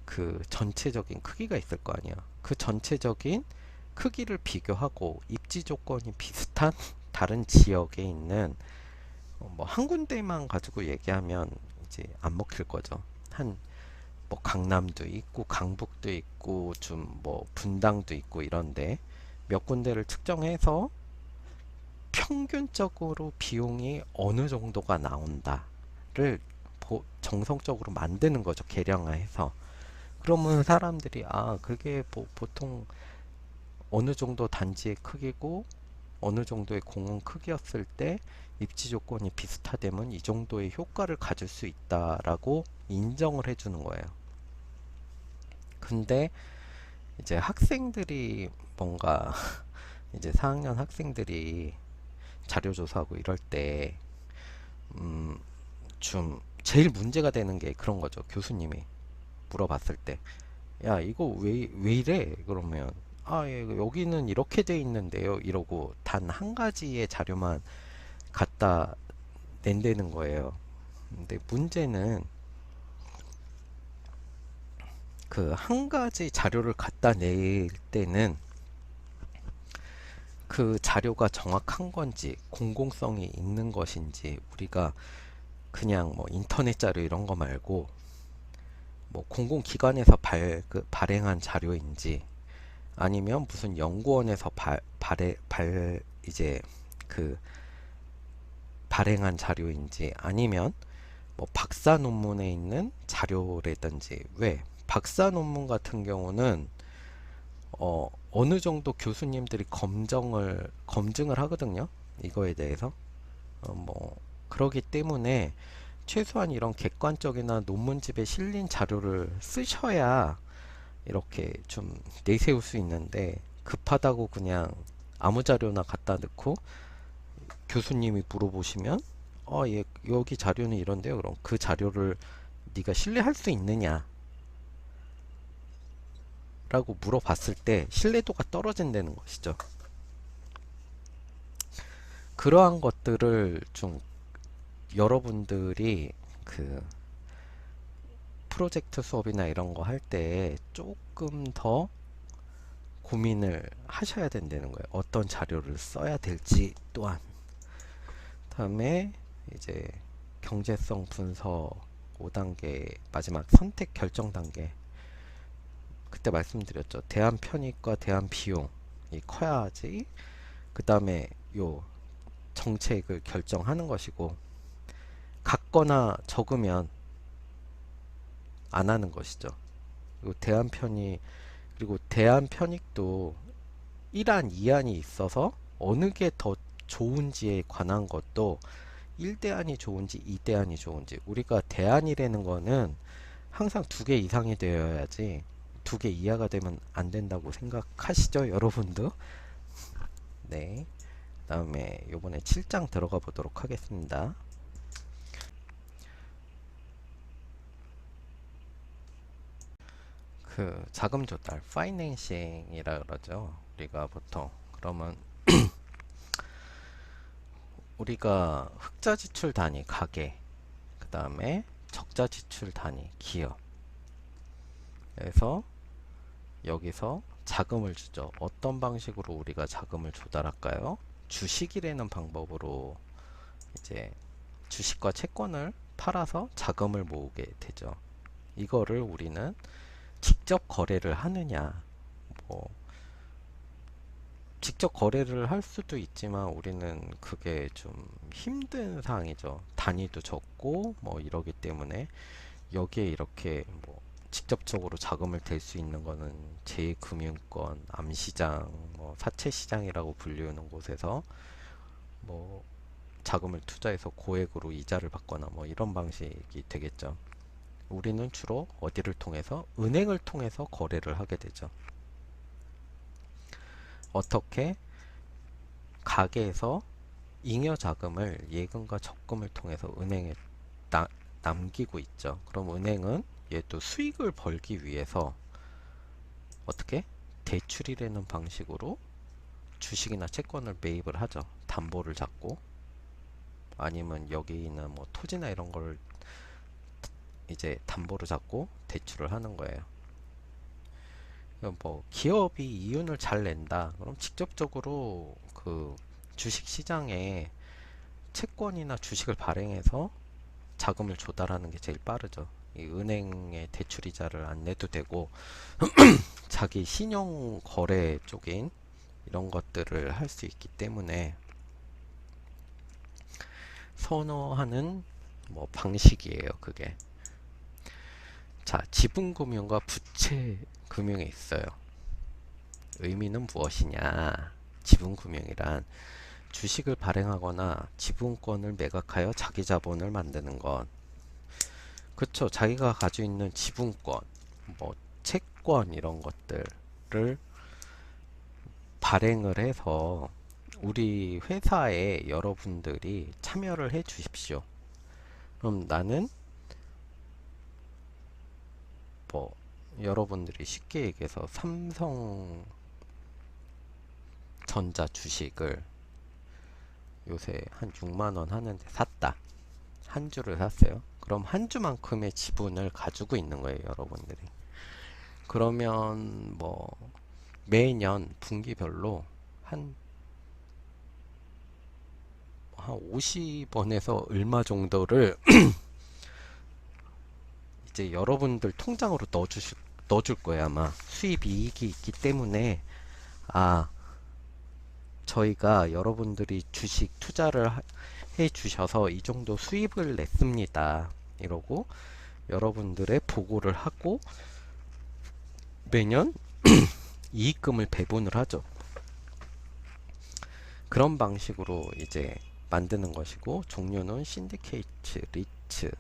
그 전체적인 크기가 있을 거 아니야. 그 전체적인 크기를 비교하고 입지 조건이 비슷한 다른 지역에 있는 뭐 한 군데만 가지고 얘기하면 이제 안 먹힐 거죠. 한 뭐 강남도 있고 강북도 있고 좀 뭐 분당도 있고 이런데 몇 군데를 측정해서 평균적으로 비용이 어느 정도가 나온다를 정성적으로 만드는 거죠. 계량화해서. 그러면 사람들이 아 그게 뭐 보통 어느 정도 단지의 크기고 어느 정도의 공원 크기였을 때 입지 조건이 비슷하다면 이 정도의 효과를 가질 수 있다라고 인정을 해주는 거예요. 근데 이제 학생들이 뭔가 이제 4학년 학생들이 자료 조사하고 이럴 때 좀 제일 문제가 되는 게 그런 거죠. 교수님이 물어봤을 때, 야, 이거 왜 이래? 그러면, 아, 예, 여기는 이렇게 돼 있는데요. 이러고 단 한 가지의 자료만 갖다 낸다는 거예요. 근데 문제는 그 한 가지 자료를 갖다 낼 때는 그 자료가 정확한 건지, 공공성이 있는 것인지, 우리가 그냥 뭐 인터넷 자료 이런 거 말고, 뭐 공공기관에서 발행한 자료인지, 아니면 무슨 연구원에서 이제 그 발행한 자료인지, 아니면 뭐 박사 논문에 있는 자료라든지. 왜 박사 논문 같은 경우는 어느 정도 교수님들이 검증을 하거든요. 이거에 대해서 뭐 그러기 때문에 최소한 이런 객관적이나 논문집에 실린 자료를 쓰셔야 이렇게 좀 내세울 수 있는데, 급하다고 그냥 아무 자료나 갖다 넣고 교수님이 물어보시면 예, 여기 자료는 이런데요. 그럼 그 자료를 네가 신뢰할 수 있느냐 라고 물어봤을 때 신뢰도가 떨어진다는 것이죠. 그러한 것들을 좀 여러분들이 그 프로젝트 수업이나 이런 거 할 때 조금 더 고민을 하셔야 된다는 거예요. 어떤 자료를 써야 될지 또한. 다음에 이제 경제성 분석 5단계 마지막 선택 결정 단계. 그때 말씀드렸죠. 대안 편익과 대안 비용이 커야지 그 다음에 요 정책을 결정하는 것이고, 같거나 적으면 안 하는 것이죠. 그리고 그리고 대안 편익도 1안, 2안이 있어서 어느 게 더 좋은지에 관한 것도 1대안이 좋은지 2대안이 좋은지, 우리가 대안이라는 거는 항상 2개 이상이 되어야지 2개 이하가 되면 안 된다고 생각하시죠, 여러분도? 네. 다음에 요번에 7장 들어가 보도록 하겠습니다. 그 자금 조달, 파이낸싱이라 그러죠. 우리가 보통. 그러면 우리가 흑자 지출 단위 가계, 그 다음에 적자 지출 단위 기업. 그래서 여기서 자금을 주죠. 어떤 방식으로 우리가 자금을 조달할까요? 주식이라는 방법으로 이제 주식과 채권을 팔아서 자금을 모으게 되죠. 이거를 우리는 직접 거래를 하느냐, 뭐 직접 거래를 할 수도 있지만 우리는 그게 좀 힘든 사항이죠. 단위도 적고 뭐 이러기 때문에 여기에 이렇게 뭐 직접적으로 자금을 댈 수 있는 거는 제 금융권, 암시장, 뭐 사채시장이라고 불리우는 곳에서 뭐 자금을 투자해서 고액으로 이자를 받거나 뭐 이런 방식이 되겠죠. 우리는 주로 어디를 통해서? 은행을 통해서 거래를 하게 되죠. 어떻게? 가게에서 잉여 자금을 예금과 적금을 통해서 은행에 남기고 있죠. 그럼 은행은 얘도 수익을 벌기 위해서 어떻게? 대출이라는 방식으로 주식이나 채권을 매입을 하죠. 담보를 잡고, 아니면 여기 있는 뭐 토지나 이런 걸 이제 담보로 잡고 대출을 하는 거예요. 뭐 기업이 이윤을 잘 낸다. 그럼 직접적으로 그 주식 시장에 채권이나 주식을 발행해서 자금을 조달하는 게 제일 빠르죠. 이 은행에 대출이자를 안 내도 되고 자기 신용 거래 쪽인 이런 것들을 할 수 있기 때문에 선호하는 뭐 방식이에요, 그게. 자, 지분금융과 부채금융이 있어요. 의미는 무엇이냐? 지분금융이란 주식을 발행하거나 지분권을 매각하여 자기 자본을 만드는 것. 그쵸? 자기가 가지고 있는 지분권, 뭐 채권 이런 것들을 발행을 해서 우리 회사에 여러분들이 참여를 해 주십시오. 그럼 나는 뭐 여러분들이 쉽게 얘기해서 삼성전자 주식을 요새 한 6만 원 하는데 샀다. 한 주를 샀어요. 그럼 한 주만큼의 지분을 가지고 있는 거예요, 여러분들이. 그러면 뭐 매년 분기별로 한 50원에서 얼마 정도를 이제 여러분들 통장으로 넣어줄 거예요, 아마. 수입 이익이 있기 때문에, 아, 저희가 여러분들이 주식 투자를 해 주셔서 이 정도 수입을 냈습니다. 이러고 여러분들의 보고를 하고 매년 이익금을 배분을 하죠. 그런 방식으로 이제 만드는 것이고, 종류는 신디케이트, 리츠,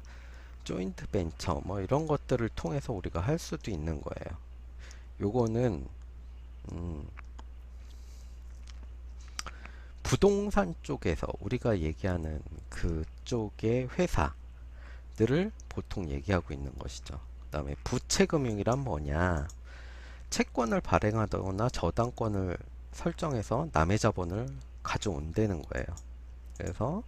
조인트 벤처 뭐 이런 것들을 통해서 우리가 할 수도 있는 거예요. 요거는 부동산 쪽에서 우리가 얘기하는 그쪽의 회사들을 보통 얘기하고 있는 것이죠. 그 다음에 부채금융이란 뭐냐? 채권을 발행하거나 저당권을 설정해서 남의 자본을 가져온다는 거예요. 그래서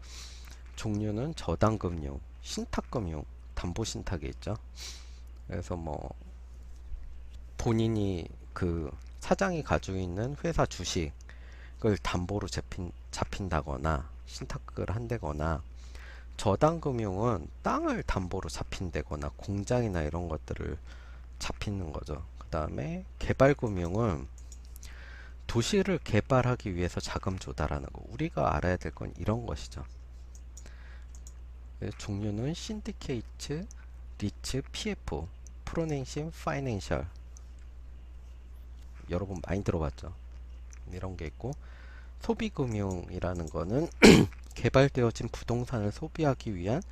종류는 저당금융, 신탁금융, 담보신탁이 있죠. 그래서 뭐 본인이 그 사장이 가지고 있는 회사 주식을 담보로 잡힌다거나 신탁을 한다거나, 저당금융은 땅을 담보로 잡힌다거나 공장이나 이런 것들을 잡히는 거죠. 그 다음에 개발금융은 도시를 개발하기 위해서 자금 조달하는 거. 우리가 알아야 될 건 이런 것이죠. 종류는 신디케이트, 리츠, PF, 프로넥션, 파이낸셜. 여러분 많이 들어봤죠? 이런 게 있고, 소비금융이라는 거는 개발되어진 부동산을 소비하기 위한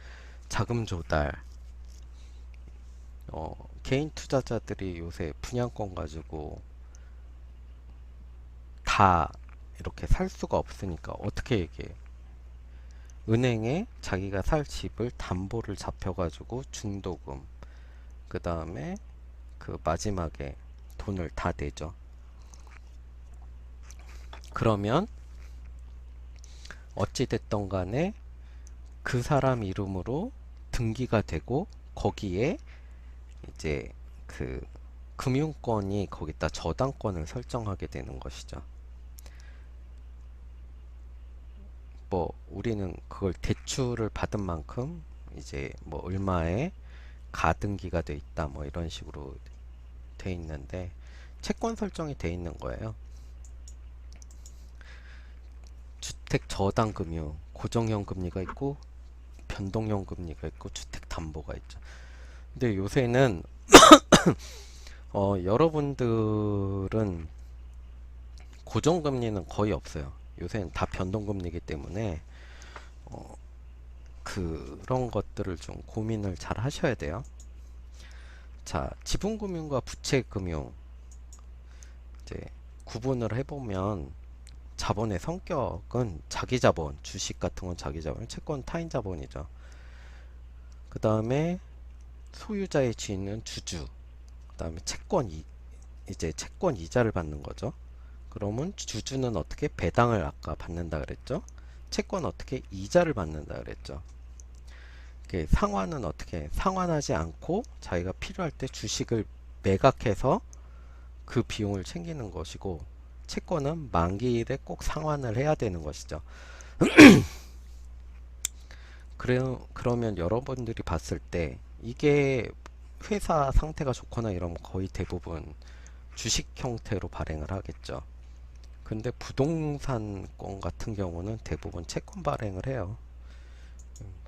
자금 조달. 개인 투자자들이 요새 분양권 가지고 다 이렇게 살 수가 없으니까 어떻게 얘기해? 은행에 자기가 살 집을 담보를 잡혀가지고 중도금, 그 다음에 그 마지막에 돈을 다 내죠. 그러면 어찌됐던 간에 그 사람 이름으로 등기가 되고 거기에 이제 그 금융권이 거기다 저당권을 설정하게 되는 것이죠. 뭐 우리는 그걸 대출을 받은 만큼 이제 뭐 얼마에 가등기가 돼 있다 뭐 이런 식으로 돼 있는데, 채권 설정이 돼 있는 거예요. 주택 저당 금융, 고정형 금리가 있고 변동형 금리가 있고 주택 담보가 있죠. 근데 요새는 여러분들은 고정금리는 거의 없어요. 요새는 다 변동금리이기 때문에 그런 것들을 좀 고민을 잘 하셔야 돼요. 자, 지분금융과 부채금융 이제 구분을 해보면, 자본의 성격은 자기 자본, 주식 같은 건 자기 자본, 채권 타인 자본이죠. 그 다음에 소유자의 지위는 주주, 그 다음에 이제 채권 이자를 받는 거죠. 그러면 주주는 어떻게 배당을 아까 받는다 그랬죠? 채권 어떻게 이자를 받는다 그랬죠? 상환은 어떻게 상환하지 않고 자기가 필요할 때 주식을 매각해서 그 비용을 챙기는 것이고, 채권은 만기일에 꼭 상환을 해야 되는 것이죠. 그러면 여러분들이 봤을 때 이게 회사 상태가 좋거나 이러면 거의 대부분 주식 형태로 발행을 하겠죠. 근데 부동산권 같은 경우는 대부분 채권 발행을 해요.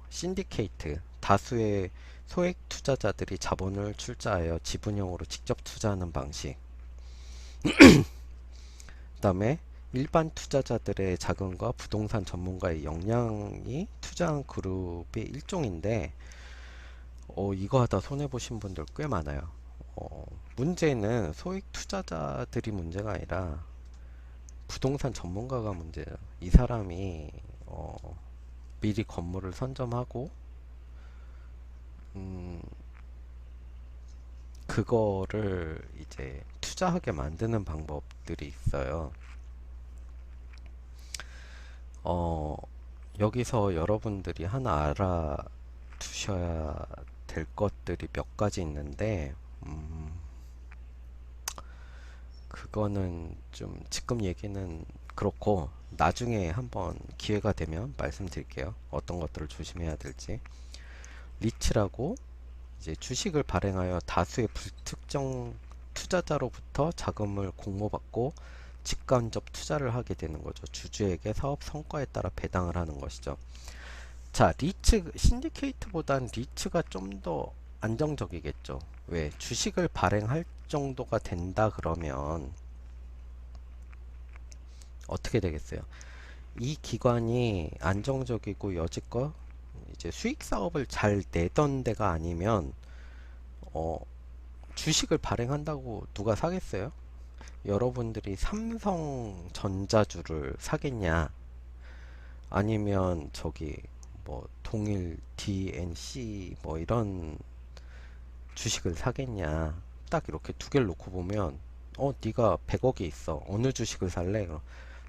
신디케이트, 다수의 소액 투자자들이 자본을 출자하여 지분형으로 직접 투자하는 방식. 그다음에 일반 투자자들의 자금과 부동산 전문가의 역량이 투자한 그룹의 일종인데, 이거 하다 손해보신 분들 꽤 많아요. 문제는 소액 투자자들이 문제가 아니라 부동산 전문가가 문제예요. 이 사람이 미리 건물을 선점하고 음, 그거를 이제 투자하게 만드는 방법들이 있어요. 어, 여기서 여러분들이 하나 알아두셔야 될 것들이 몇 가지 있는데, 그거는 좀 지금 얘기는 그렇고 나중에 한번 기회가 되면 말씀드릴게요. 어떤 것들을 조심해야 될지. 리츠라고 이제 주식을 발행하여 다수의 불특정 투자자로부터 자금을 공모받고 직간접 투자를 하게 되는 거죠. 주주에게 사업 성과에 따라 배당을 하는 것이죠. 자, 리츠, 신디케이트보단 리츠가 좀 더 안정적이겠죠. 왜? 주식을 발행할 정도가 된다 그러면 어떻게 되겠어요? 이 기관이 안정적이고 여지껏 이제 수익 사업을 잘 내던 데가 아니면 어, 주식을 발행한다고 누가 사겠어요? 여러분들이 삼성전자주를 사겠냐? 아니면 저기 뭐 동일 DNC 뭐 이런 주식을 사겠냐? 딱 이렇게 두 개를 놓고 보면 네가 100억이 있어. 어느 주식을 살래? 그럼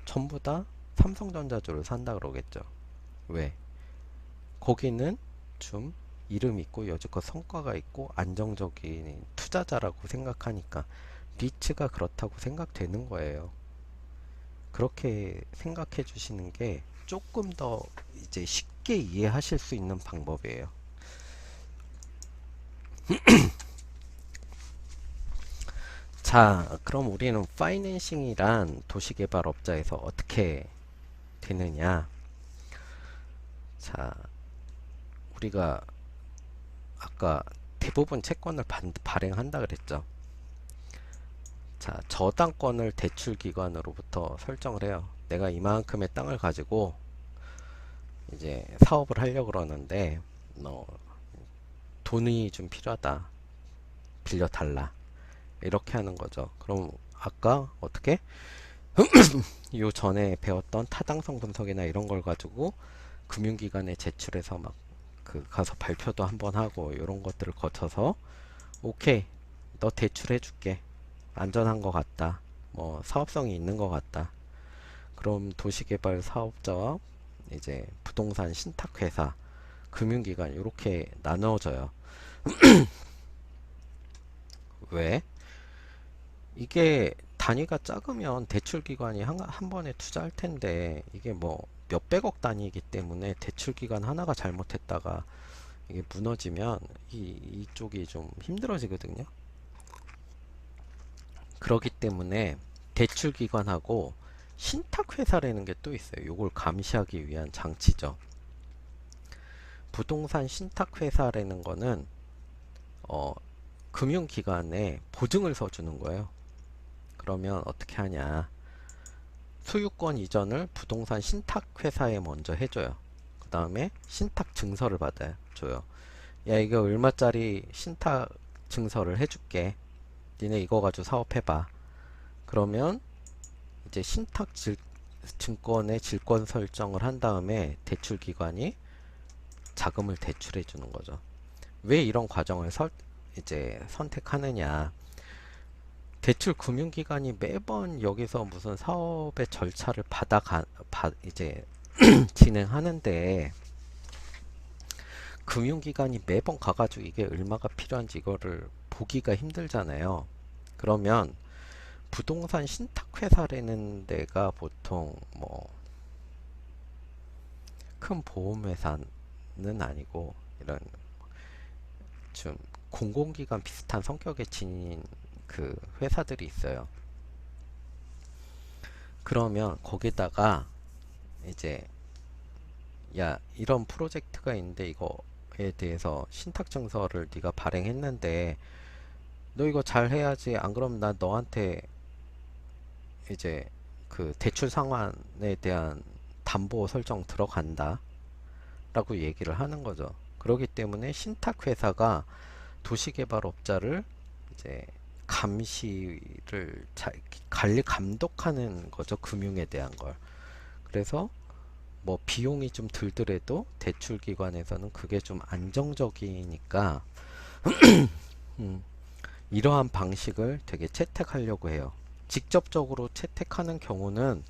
전부 다 삼성전자주를 산다 그러겠죠. 왜? 거기는 좀 이름 있고 여지껏 성과가 있고 안정적인 투자자라고 생각하니까 리츠가 그렇다고 생각되는 거예요. 그렇게 생각해 주시는 게 조금 더 이제 쉽게 이해하실 수 있는 방법이에요. 자, 그럼 우리는 파이낸싱이란 도시개발업자에서 어떻게 되느냐? 자, 우리가 아까 대부분 채권을 발행한다 그랬죠. 자, 저당권을 대출기관으로부터 설정을 해요. 내가 이만큼의 땅을 가지고 이제 사업을 하려고 그러는데 돈이 좀 필요하다. 빌려달라. 이렇게 하는 거죠. 그럼 아까 어떻게? 요 전에 배웠던 타당성 분석이나 이런 걸 가지고 금융기관에 제출해서 막 그 가서 발표도 한번 하고 이런 것들을 거쳐서 오케이, 너 대출해 줄게. 안전한 것 같다. 뭐 사업성이 있는 것 같다. 그럼 도시개발 사업자와 이제 부동산 신탁회사, 금융기관 이렇게 나누어져요. 왜? 이게 단위가 작으면 대출기관이 한 번에 투자할 텐데 이게 뭐 몇백억 단위이기 때문에 대출기관 하나가 잘못했다가 이게 무너지면 이쪽이 좀 힘들어지거든요. 그렇기 때문에 대출기관하고 신탁회사라는 게 또 있어요. 이걸 감시하기 위한 장치죠. 부동산 신탁회사라는 거는 금융기관에 보증을 서주는 거예요. 그러면 어떻게 하냐? 소유권 이전을 부동산 신탁회사에 먼저 해줘요. 그 다음에 신탁 증서를 받아요. 줘요. 야, 이거 얼마짜리 신탁 증서를 해줄게. 니네 이거 가지고 사업해봐. 그러면 이제 증권의 질권 설정을 한 다음에 대출기관이 자금을 대출해 주는 거죠. 왜 이런 과정을 이제 선택하느냐? 대출 금융기관이 매번 여기서 무슨 사업의 절차를 이제 진행하는데 금융기관이 매번 가가지고 이게 얼마가 필요한지 이거를 보기가 힘들잖아요. 그러면 부동산 신탁회사라는 데가 보통 뭐 큰 보험회사 아니고 이런 좀 공공기관 비슷한 성격의 지닌 그 회사들이 있어요. 그러면 거기다가 이제 야 이런 프로젝트가 있는데 이거에 대해서 신탁증서를 네가 발행했는데 너 이거 잘 해야지. 안 그러면 나 너한테 이제 그 대출 상환에 대한 담보 설정 들어간다 라고 얘기를 하는 거죠. 그렇기 때문에 신탁회사가 도시개발업자를 이제 감시를 관리 감독하는 거죠. 금융에 대한 걸. 그래서 뭐 비용이 좀 들더라도 대출기관에서는 그게 좀 안정적이니까 음, 이러한 방식을 되게 채택하려고 해요. 직접적으로 채택하는 경우는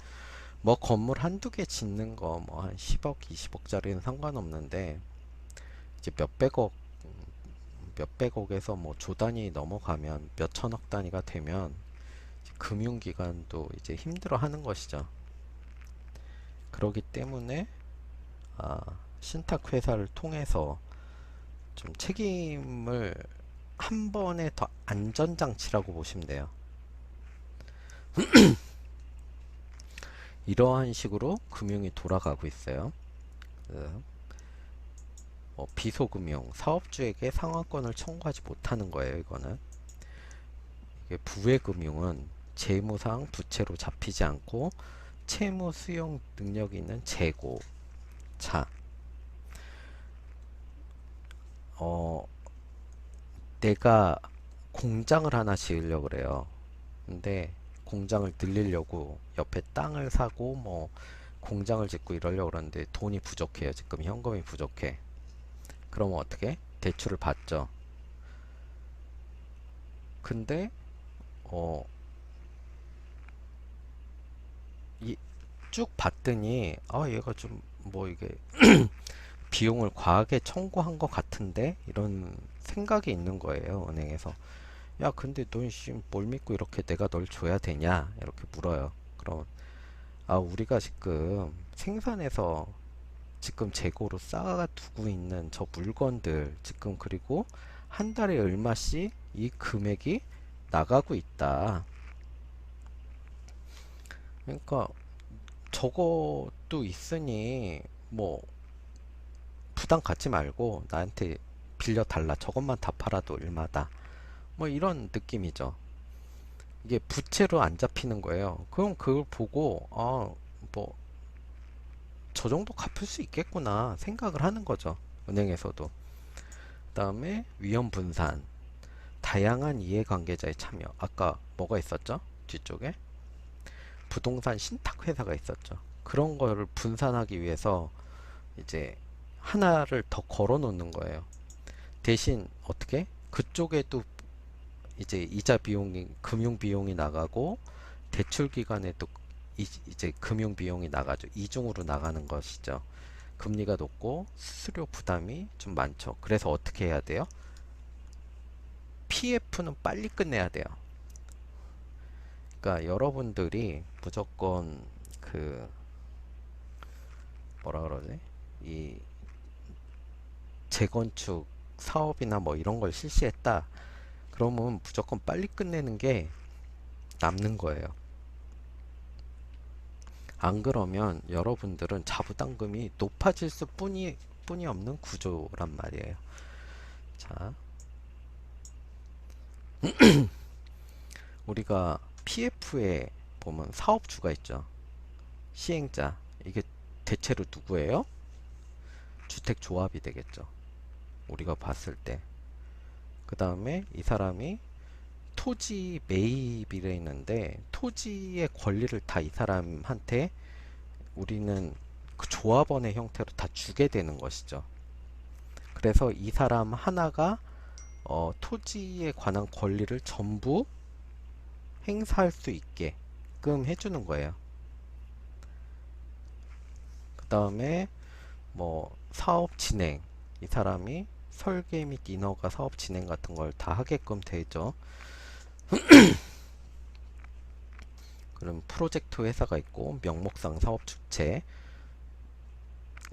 뭐 건물 한두 개 짓는 거 뭐 한 10억, 20억짜리는 상관없는데 이제 몇백억에서 뭐 조 단위 넘어가면 몇천억 단위가 되면 금융기관도 이제 힘들어 하는 것이죠. 그렇기 때문에 아, 신탁회사를 통해서 좀 책임을 한 번에 더 안전장치라고 보시면 돼요. 이러한 식으로 금융이 돌아가고 있어요. 비소금융, 사업주에게 상환권을 청구하지 못하는 거예요. 이거는 부외금융은 재무상 부채로 잡히지 않고 채무 수용 능력이 있는 재고. 자, 내가 공장을 하나 지으려고 그래요. 근데 공장을 늘리려고 옆에 땅을 사고 뭐 공장을 짓고 이러려고 그러는데 돈이 부족해요. 지금 현금이 부족해. 그러면 어떻게? 대출을 받죠. 근데 어, 쭉 봤더니 얘가 좀 뭐 이게 비용을 과하게 청구한 것 같은데 이런 생각이 있는 거예요. 은행에서. 야 근데 넌 뭘 믿고 이렇게 내가 널 줘야 되냐 이렇게 물어요. 그럼 우리가 지금 생산해서 지금 재고로 쌓아두고 있는 저 물건들 지금 그리고 한 달에 얼마씩 이 금액이 나가고 있다. 그러니까 저것도 있으니 뭐 부담 갖지 말고 나한테 빌려달라. 저것만 다 팔아도 얼마다. 뭐 이런 느낌이죠. 이게 부채로 안 잡히는 거예요. 그럼 그걸 보고 뭐 저 정도 갚을 수 있겠구나 생각을 하는 거죠. 은행에서도. 그 다음에 위험 분산, 다양한 이해관계자의 참여. 아까 뭐가 있었죠? 뒤쪽에 부동산 신탁회사가 있었죠. 그런 거를 분산하기 위해서 이제 하나를 더 걸어 놓는 거예요. 대신 어떻게? 그쪽에도 이제 이자 비용이, 금융 비용이 나가고 대출 기간에도 이제 금융 비용이 나가죠. 이중으로 나가는 것이죠. 금리가 높고 수수료 부담이 좀 많죠. 그래서 어떻게 해야 돼요? PF는 빨리 끝내야 돼요. 그러니까 여러분들이 무조건 그 뭐라 그러지? 이 재건축 사업이나 뭐 이런 걸 실시했다. 그러면 무조건 빨리 끝내는 게 남는 거예요. 안 그러면 여러분들은 자부담금이 높아질 뿐이 없는 구조란 말이에요. 자, 우리가 PF에 보면 사업주가 있죠. 시행자. 이게 대체로 누구예요? 주택조합이 되겠죠. 우리가 봤을 때. 그 다음에 이 사람이 토지 매입이라 있는데 토지의 권리를 다 이 사람한테 우리는 그 조합원의 형태로 다 주게 되는 것이죠. 그래서 이 사람 하나가 토지에 관한 권리를 전부 행사할 수 있게끔 해주는 거예요. 그 다음에 뭐 사업 진행, 이 사람이 설계 및 인허가 사업 진행 같은 걸 다 하게끔 되죠. 그럼 프로젝트 회사가 있고 명목상 사업 주체,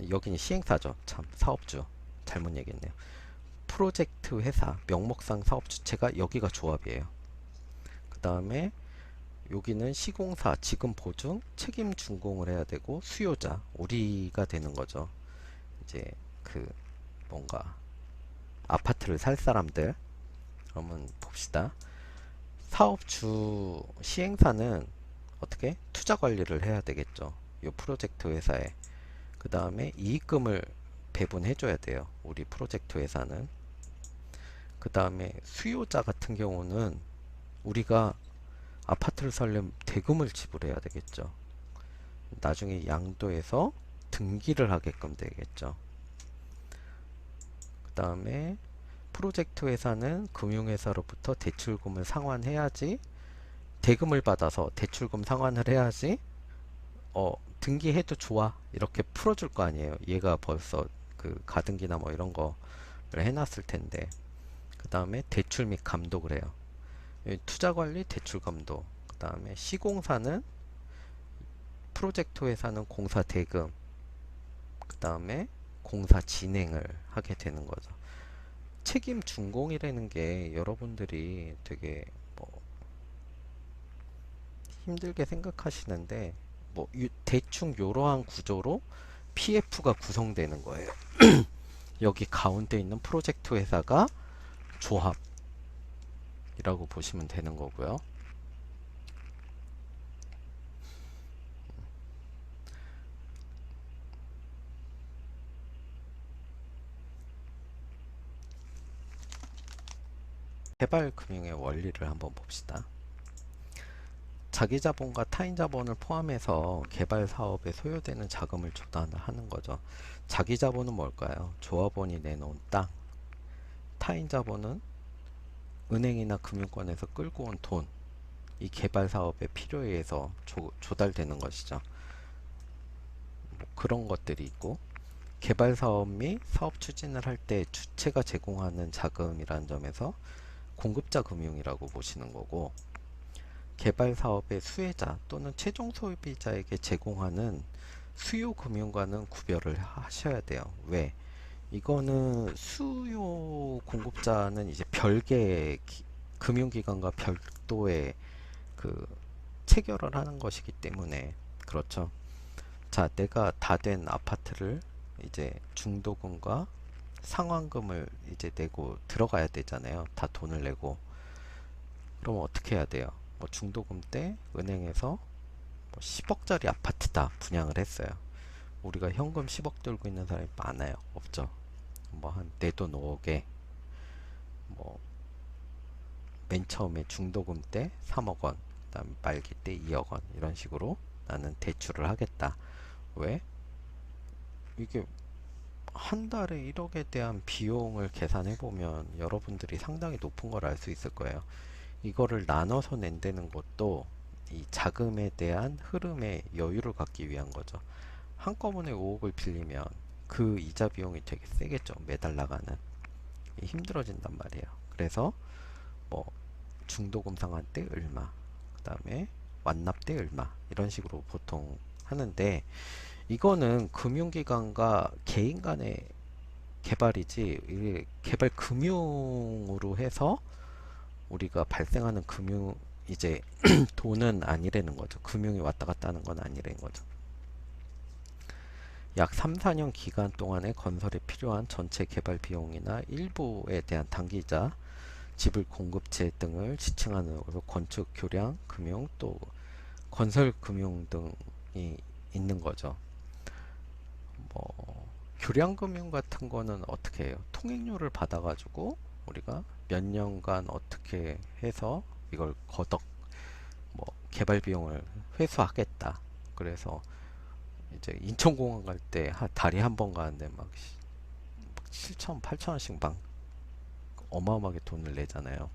여기는 시행사죠. 참, 사업주. 잘못 얘기했네요. 프로젝트 회사, 명목상 사업주체가 여기가 조합이에요. 그 다음에 여기는 시공사, 지금 보증, 책임 준공을 해야 되고 수요자, 우리가 되는 거죠. 이제 그 뭔가 아파트를 살 사람들. 그러면 봅시다. 사업주 시행사는 어떻게 투자 관리를 해야 되겠죠. 이 프로젝트 회사에. 그 다음에 이익금을 배분해 줘야 돼요. 우리 프로젝트 회사는. 그 다음에 수요자 같은 경우는 우리가 아파트를 살려면 대금을 지불해야 되겠죠. 나중에 양도해서 등기를 하게끔 되겠죠. 그 다음에 프로젝트 회사는 금융회사로부터 대출금을 상환해야지, 대금을 받아서 대출금 상환을 해야지 등기해도 좋아 이렇게 풀어줄 거 아니에요. 얘가 벌써 그 가등기나 뭐 이런 거를 해놨을 텐데. 그 다음에 대출 및 감독을 해요. 투자관리, 대출 감독. 그 다음에 시공사는, 프로젝트 회사는 공사 대금, 그 다음에 공사 진행을 하게 되는 거죠. 책임 준공이라는 게 여러분들이 되게 뭐 힘들게 생각하시는데, 뭐 대충 이러한 구조로 PF가 구성되는 거예요. 여기 가운데 있는 프로젝트 회사가 조합이라고 보시면 되는 거고요. 개발금융의 원리를 한번 봅시다. 자기자본과 타인자본을 포함해서 개발 사업에 소요되는 자금을 조달하는 거죠. 자기자본은 뭘까요? 조합원이 내놓은 땅. 타인자본은 은행이나 금융권에서 끌고 온 돈. 이 개발 사업에 필요에 의해서 조달되는 것이죠. 뭐 그런 것들이 있고, 개발 사업 및 사업 추진을 할 때 주체가 제공하는 자금이라는 점에서 공급자 금융이라고 보시는 거고, 개발 사업의 수혜자 또는 최종 소비자에게 제공하는 수요 금융과는 구별을 하셔야 돼요. 왜? 이거는 수요 공급자는 이제 별개의 금융기관과 별도의 그 체결을 하는 것이기 때문에. 그렇죠. 자, 내가 다 된 아파트를 이제 중도금과 상환금을 이제 내고 들어가야 되잖아요. 다 돈을 내고. 그럼 어떻게 해야 돼요? 뭐 중도금 때 은행에서 뭐 10억짜리 아파트다 분양을 했어요. 우리가 현금 10억 들고 있는 사람이 많아요? 없죠. 뭐 한 내 돈 5억에 뭐 맨 처음에 중도금 때 3억 원, 그다음 말기 때 2억 원 이런 식으로 나는 대출을 하겠다. 왜? 이게 한 달에 1억에 대한 비용을 계산해 보면 여러분들이 상당히 높은 걸 알 수 있을 거예요. 이거를 나눠서 낸다는 것도 이 자금에 대한 흐름의 여유를 갖기 위한 거죠. 한꺼번에 5억을 빌리면 그 이자 비용이 되게 세겠죠. 매달 나가는. 힘들어진단 말이에요. 그래서 뭐 중도금 상환 때 얼마, 그 다음에 완납 때 얼마 이런 식으로 보통 하는데, 이거는 금융기관과 개인 간의 개발이지 이게 개발 금융으로 해서 우리가 발생하는 금융 이제 돈은 아니라는 거죠. 금융이 왔다 갔다 하는 건 아니라는 거죠. 약 3, 4년 기간 동안에 건설에 필요한 전체 개발 비용이나 일부에 대한 단기이자, 지불 공급체 등을 지칭하는, 그래서 건축, 교량, 금융, 또 건설 금융 등이 있는 거죠. 뭐 교량 금융 같은 거는 어떻게 해요? 통행료를 받아가지고 우리가 몇 년간 어떻게 해서 이걸 거덕 뭐 개발 비용을 회수하겠다. 그래서 이제 인천공항 갈 때 달에 한 번 가는데 막 7천, 8천 원씩 막 어마어마하게 돈을 내잖아요.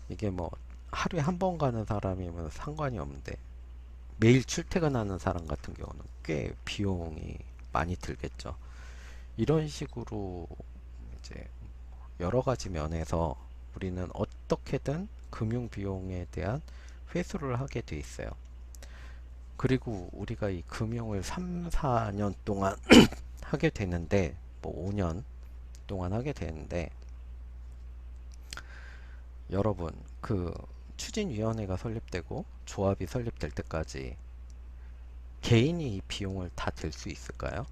이게 뭐 하루에 한 번 가는 사람이면 상관이 없는데 매일 출퇴근하는 사람 같은 경우는 꽤 비용이 많이 들겠죠. 이런 식으로 이제 여러 가지 면에서 우리는 어떻게든 금융 비용에 대한 회수를 하게 돼 있어요. 그리고 우리가 이 금융을 3, 4년 동안 하게 되는데, 뭐 5년 동안 하게 되는데, 여러분, 그 추진위원회가 설립되고 조합이 설립될 때까지 개인이 이 비용을 다 들 수 있을까요?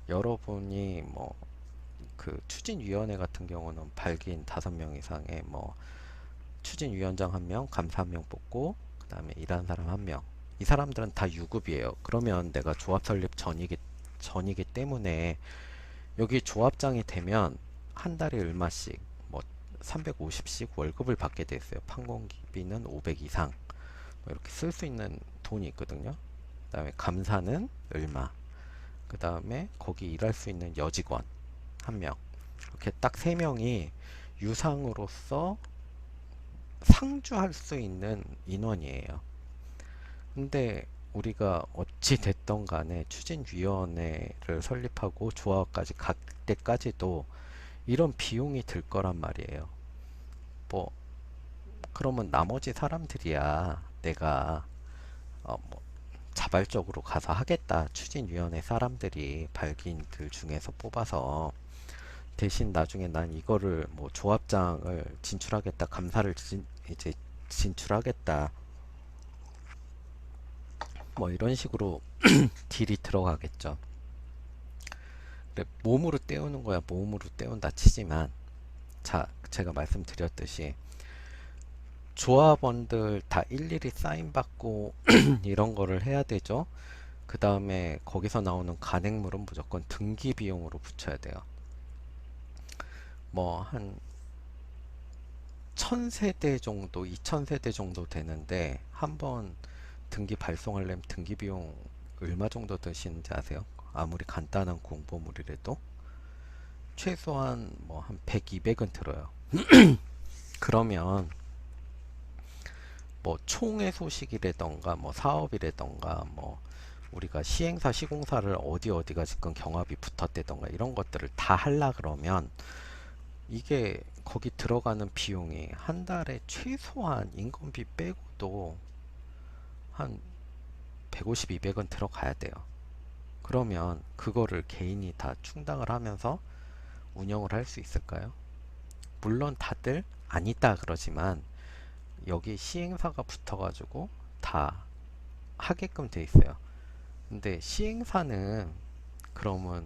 여러분이 뭐 그 추진위원회 같은 경우는 발기인 5명 이상의 뭐 추진위원장 1명, 감사 1명 뽑고 그 다음에 일하는 사람 1명. 이 사람들은 다 유급이에요. 그러면 내가 조합 설립 전이기 때문에 여기 조합장이 되면 한 달에 얼마씩 뭐 350씩 월급을 받게 돼 있어요. 판공기비는 500 이상 뭐 이렇게 쓸 수 있는 돈이 있거든요. 그 다음에 감사는 얼마, 그 다음에 거기 일할 수 있는 여직원 1명, 이렇게 딱 3명이 유상으로서 상주할 수 있는 인원이에요. 근데 우리가 어찌 됐던 간에 추진위원회를 설립하고 조합까지 갈 때까지도 이런 비용이 들 거란 말이에요. 뭐 그러면 나머지 사람들이야 내가 뭐 자발적으로 가서 하겠다. 추진위원회 사람들이 발기인들 중에서 뽑아서 대신 나중에 난 이거를 뭐 조합장을 진출하겠다. 감사를 이제 진출하겠다. 뭐 이런 식으로 딜이 들어가겠죠. 근데 몸으로 때우는 거야 몸으로 때운다 치지만, 자 제가 말씀드렸듯이 조합원들 다 일일이 사인 받고 이런 거를 해야 되죠. 그 다음에 거기서 나오는 간행물은 무조건 등기 비용으로 붙여야 돼요. 뭐 한 1000세대 정도, 2000세대 정도 되는데 한번 등기 발송하려면 등기 비용 얼마 정도 드시는지 아세요? 아무리 간단한 공보물이라도 최소한 뭐 한 100, 200은 들어요. 그러면 뭐 총회 소식이라던가 뭐 사업이라던가 뭐 우리가 시행사 시공사를 어디가 지금 경합이 붙었다던가 이런 것들을 다 하려 그러면 이게 거기 들어가는 비용이 한 달에 최소한 인건비 빼고도 한 150, 200은 들어가야 돼요. 그러면 그거를 개인이 다 충당을 하면서 운영을 할 수 있을까요? 물론 다들 아니다 그러지만 여기 시행사가 붙어가지고 다 하게끔 돼 있어요. 근데 시행사는 그러면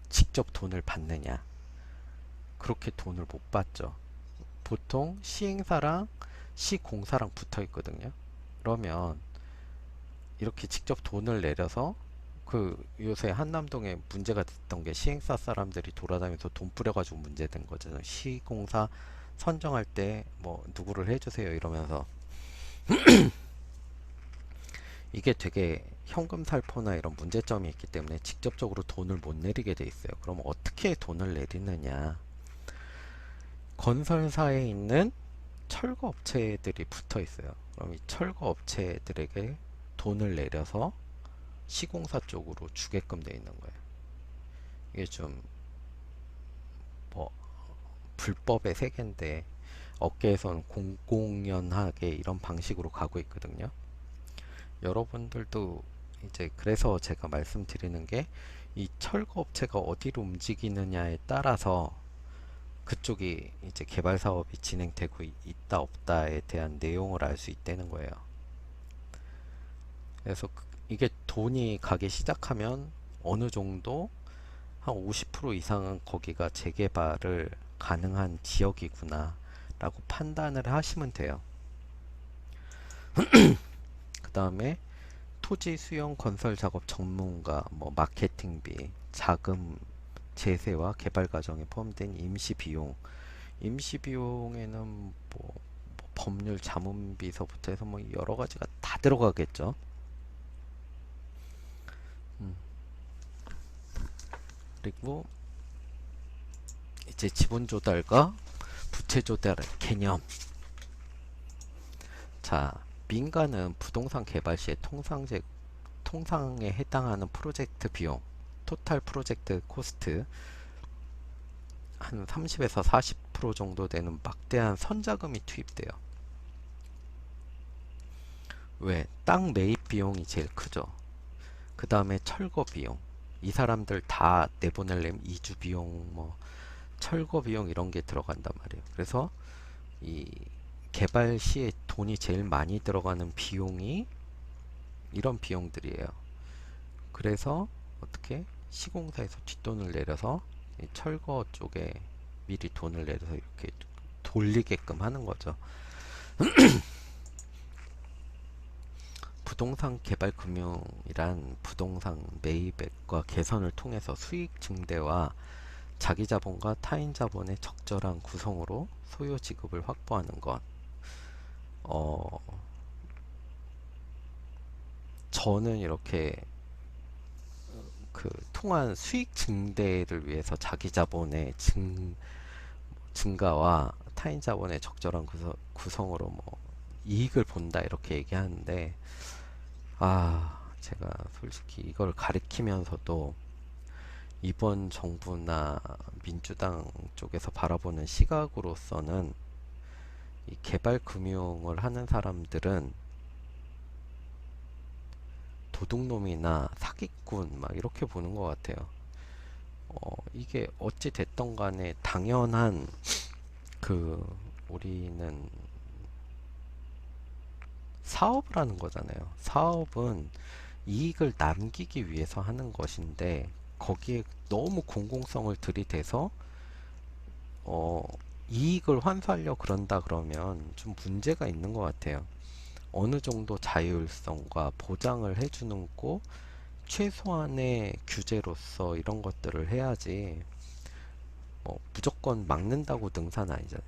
직접 돈을 받느냐? 그렇게 돈을 못 받죠. 보통 시행사랑 시공사랑 붙어 있거든요. 그러면 이렇게 직접 돈을 내려서 그 요새 한남동에 문제가 됐던 게 시행사 사람들이 돌아다니면서 돈 뿌려가지고 문제된 거잖아요. 시공사 선정할 때 뭐 누구를 해주세요 이러면서 이게 되게 현금 살포나 이런 문제점이 있기 때문에 직접적으로 돈을 못 내리게 돼 있어요. 그럼 어떻게 돈을 내리느냐? 건설사에 있는 철거 업체들이 붙어 있어요. 그럼 이 철거 업체들에게 돈을 내려서 시공사 쪽으로 주게끔 돼 있는 거예요. 이게 좀 뭐 불법의 세계인데 업계에서는 공공연하게 이런 방식으로 가고 있거든요. 여러분들도 이제 그래서 제가 말씀드리는 게 이 철거 업체가 어디로 움직이느냐에 따라서 그쪽이 이제 개발 사업이 진행되고 있다 없다에 대한 내용을 알 수 있다는 거예요. 그래서 이게 돈이 가기 시작하면 어느 정도 한 50% 이상은 거기가 재개발을 가능한 지역이구나 라고 판단을 하시면 돼요. 그 다음에 토지 수용 건설 작업 전문가, 뭐 마케팅비, 자금 제세와 개발 과정에 포함된 임시 비용. 임시 비용에는 뭐 법률 자문비서부터 해서 뭐 여러 가지가 다 들어가겠죠. 그리고 이제 지분 조달과 부채 조달 개념. 자, 민간은 부동산 개발 시에 통상에 해당하는 프로젝트 비용, 토탈 프로젝트 코스트 한 30에서 40% 정도 되는 막대한 선자금이 투입돼요. 왜? 땅 매입 비용이 제일 크죠. 그 다음에 철거 비용. 이 사람들 다 내보내려면 이주 비용, 뭐 철거 비용 이런 게 들어간단 말이에요. 그래서 이 개발 시에 돈이 제일 많이 들어가는 비용이 이런 비용들이에요. 그래서 어떻게 시공사에서 뒷돈을 내려서 이 철거 쪽에 미리 돈을 내려서 이렇게 돌리게끔 하는 거죠. 부동산 개발 금융이란 부동산 매입액과 개선을 통해서 수익 증대와 자기 자본과 타인 자본의 적절한 구성으로 소요 지급을 확보하는 것. 어, 저는 이렇게 그 통한 수익 증대를 위해서 자기 자본의 증가와 타인 자본의 적절한 구성으로 뭐 이익을 본다 이렇게 얘기하는데, 제가 솔직히 이걸 가리키면서도 이번 정부나 민주당 쪽에서 바라보는 시각으로서는 이 개발 금융을 하는 사람들은 도둑놈이나 사기꾼 막 이렇게 보는 것 같아요. 이게 어찌 됐던 간에 당연한 그 우리는 사업을 하는 거잖아요. 사업은 이익을 남기기 위해서 하는 것인데 거기에 너무 공공성을 들이대서 어, 이익을 환수하려 그런다 그러면 좀 문제가 있는 것 같아요. 어느 정도 자율성과 보장을 해주는 거 최소한의 규제로서 이런 것들을 해야지 무조건 막는다고 능사는 아니잖아요.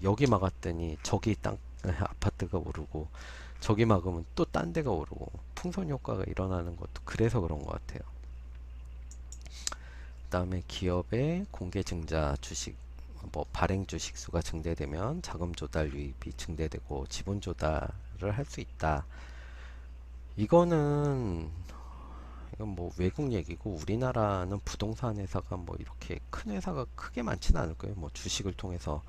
여기 막았더니 저기 땅 아파트가 오르고 저기 막으면 또 딴 데가 오르고 풍선 효과가 일어나는 것도 그래서 그런 것 같아요. 그다음에 기업의 공개 증자 주식 뭐 발행 주식 수가 증대되면 자금 조달 유입이 증대되고 지분 조달을 할 수 있다. 이거는 이건 뭐 외국 얘기고 우리나라는 부동산 회사가 뭐 이렇게 큰 회사가 크게 많지는 않을 거예요. 뭐 주식을 통해서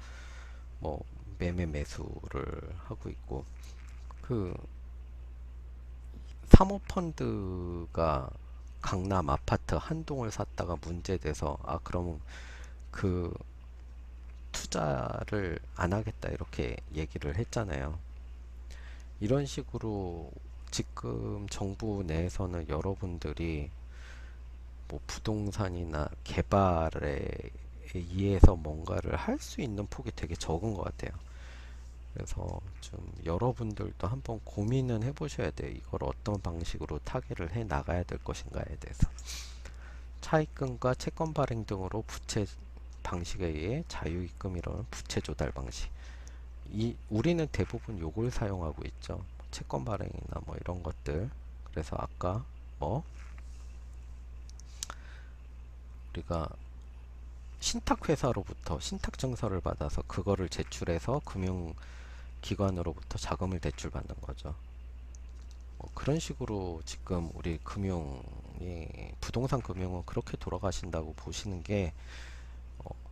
뭐 매매 매수를 하고 있고 그 사모펀드가 강남 아파트 한 동을 샀다가 문제돼서 그러면 그 투자를 안 하겠다 이렇게 얘기를 했잖아요. 이런 식으로 지금 정부 내에서는 여러분들이 뭐 부동산이나 개발에 의해서 뭔가를 할 수 있는 폭이 되게 적은 것 같아요. 그래서 좀 여러분들도 한번 고민은 해보셔야 돼요. 이걸 어떤 방식으로 타개를 해 나가야 될 것인가에 대해서. 차입금과 채권 발행 등으로 부채 방식에 의해 자유입금이라는 부채 조달 방식. 우리는 대부분 요걸 사용하고 있죠. 채권 발행이나 뭐 이런 것들. 그래서 아까 뭐 우리가 신탁회사로부터 신탁증서를 받아서 그거를 제출해서 금융기관으로부터 자금을 대출받는 거죠. 그런 식으로 지금 우리 부동산 금융은 그렇게 돌아가신다고 보시는 게